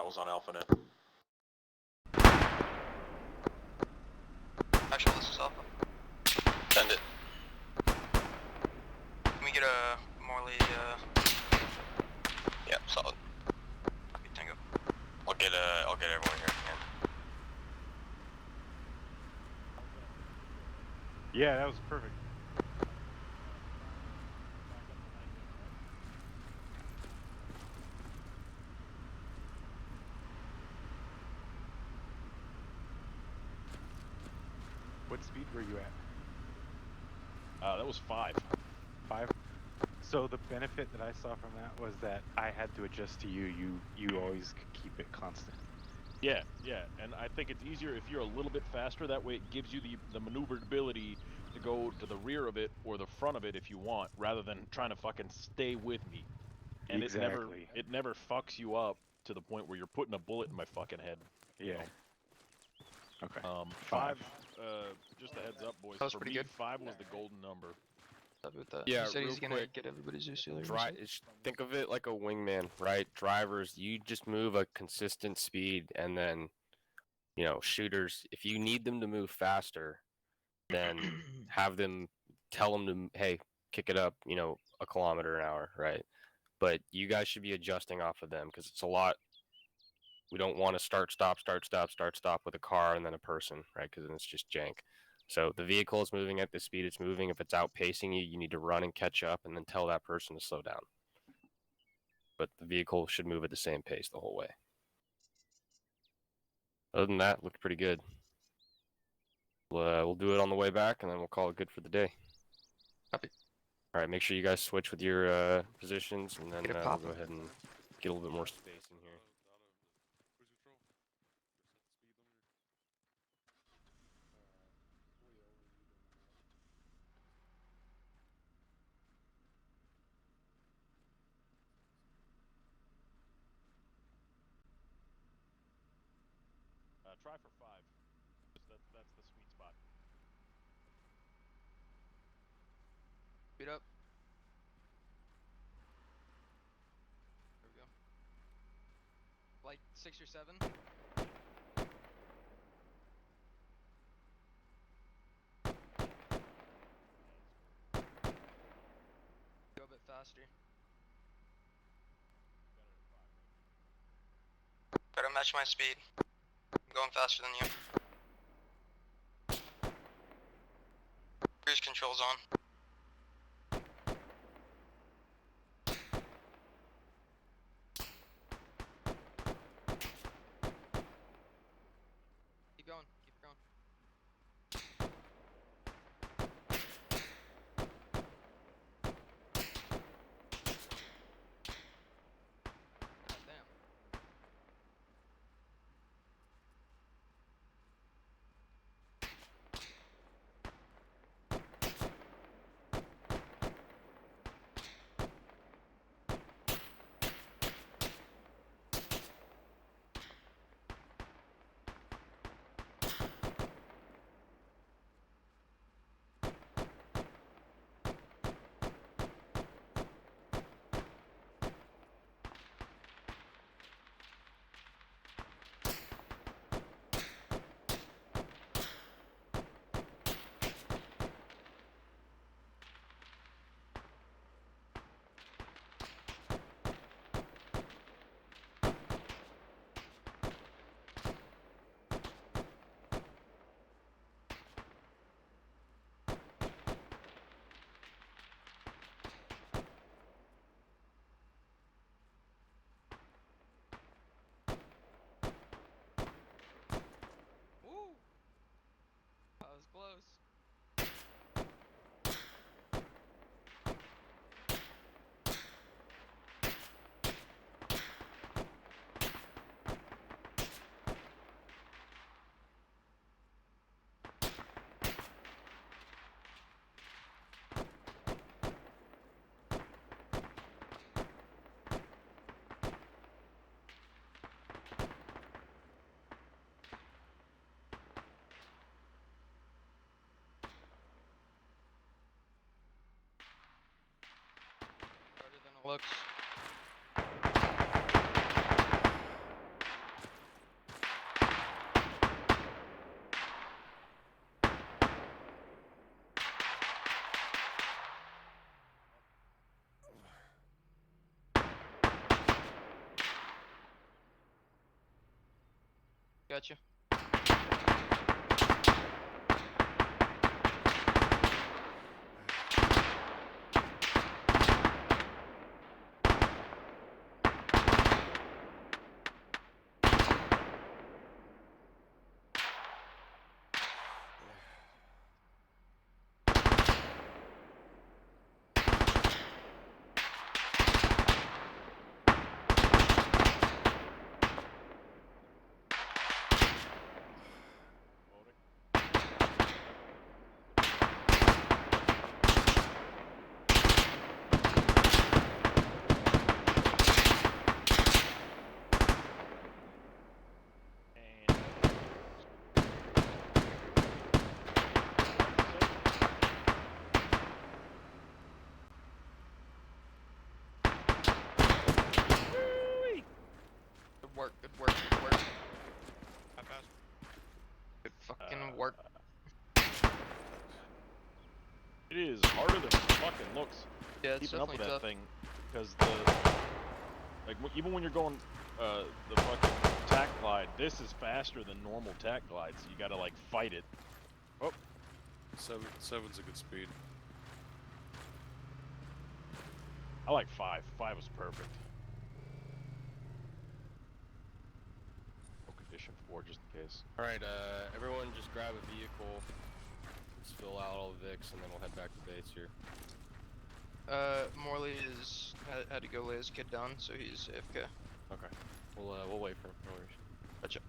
I was on Alpha net. Actually, this is Alpha. Send it. Can we get a Morley, Yeah, solid. copy, Tango. I'll get everyone here at the end. Yeah, that was perfect. What speed were you at? That was 5. 5? So the benefit that I saw from that was that I had to adjust to you. You always could keep it constant. Yeah, and I think it's easier if you're a little bit faster. That way it gives you the maneuverability to go to the rear of it or the front of it if you want, rather than trying to fucking stay with me. And Exactly. it never fucks you up to the point where you're putting a bullet in my fucking head. Yeah. You know? Okay. 5. Just a heads up, boys. That was For pretty me, good. 5 was the golden number. Happy with that. Yeah, He said real he's gonna quick, get everybody's Zeus Think of it like a wingman, right? Drivers, you just move a consistent speed, and then, you know, shooters, if you need them to move faster, then tell them to, hey, kick it up, you know, a kilometer an hour, right? But you guys should be adjusting off of them because it's a lot. We don't want to start, stop with a car and then a person, right? Because then it's just jank. So the vehicle is moving at the speed it's moving. If it's outpacing you, you need to run and catch up and then tell that person to slow down. But the vehicle should move at the same pace the whole way. Other than that, looked pretty good. We'll do it on the way back, and then we'll call it good for the day. Copy. All right, make sure you guys switch with your positions, and then Get it we'll poppin'. go ahead and get a little bit more space in here. Try for 5. That's the sweet spot. Speed up. There we go. Like 6 or 7. Go a bit faster. Try to match my speed. I'm going faster than you. Cruise control's on. Keep going. Keep going. God damn. Woo! That was close. Harder than it looks. Gotcha. Good work, good work, good work. Good fucking work. It is harder than it fucking looks. Yeah, it's Keeping up with definitely that tough. thing, because even when you're going the fucking tack glide, this is faster than normal tack glide, so you gotta like fight it. Oh, Seven's a good speed. I like 5. 5 was perfect. No condition 4 just in case. All right, everyone, just grab a vehicle. Let's fill out all the Vics, and then we'll head back to base here. Morley had to go lay his kid down, so he's AFK. Okay. We'll wait for him. No worries. Gotcha.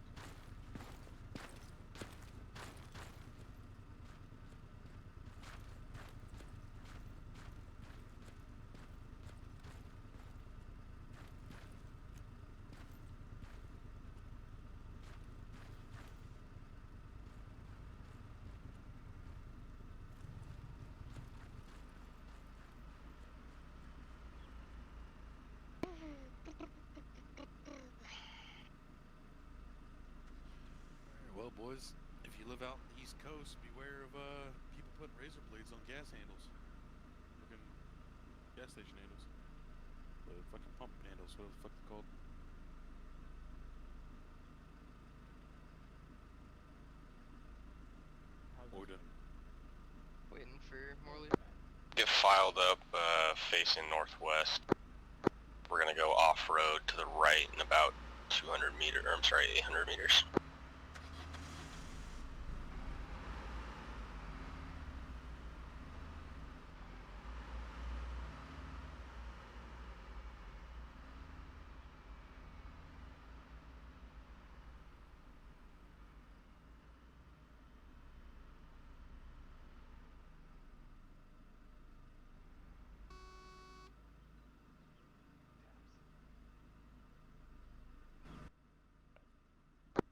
Well, boys, if you live out in the East Coast, beware of people putting razor blades on gas handles. Fucking gas station handles. The fucking pump handles, what the fuck they're called. What we doing? Waiting for Morley. Get filed up, facing northwest. We're gonna go off-road to the right in about 800 meters.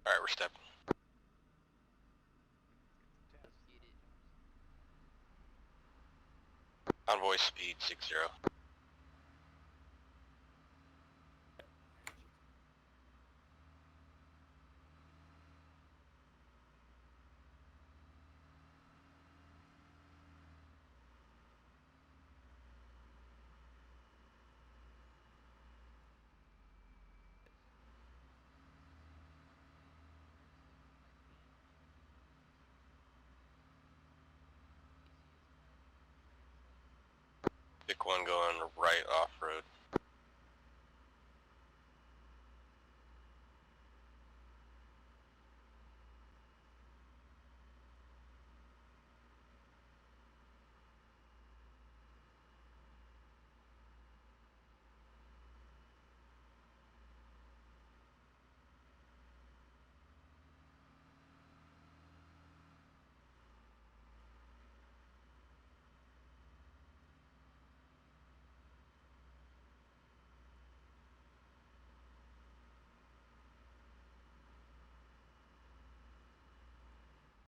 Alright, we're stepping. Convoy speed 60. Pick one going right off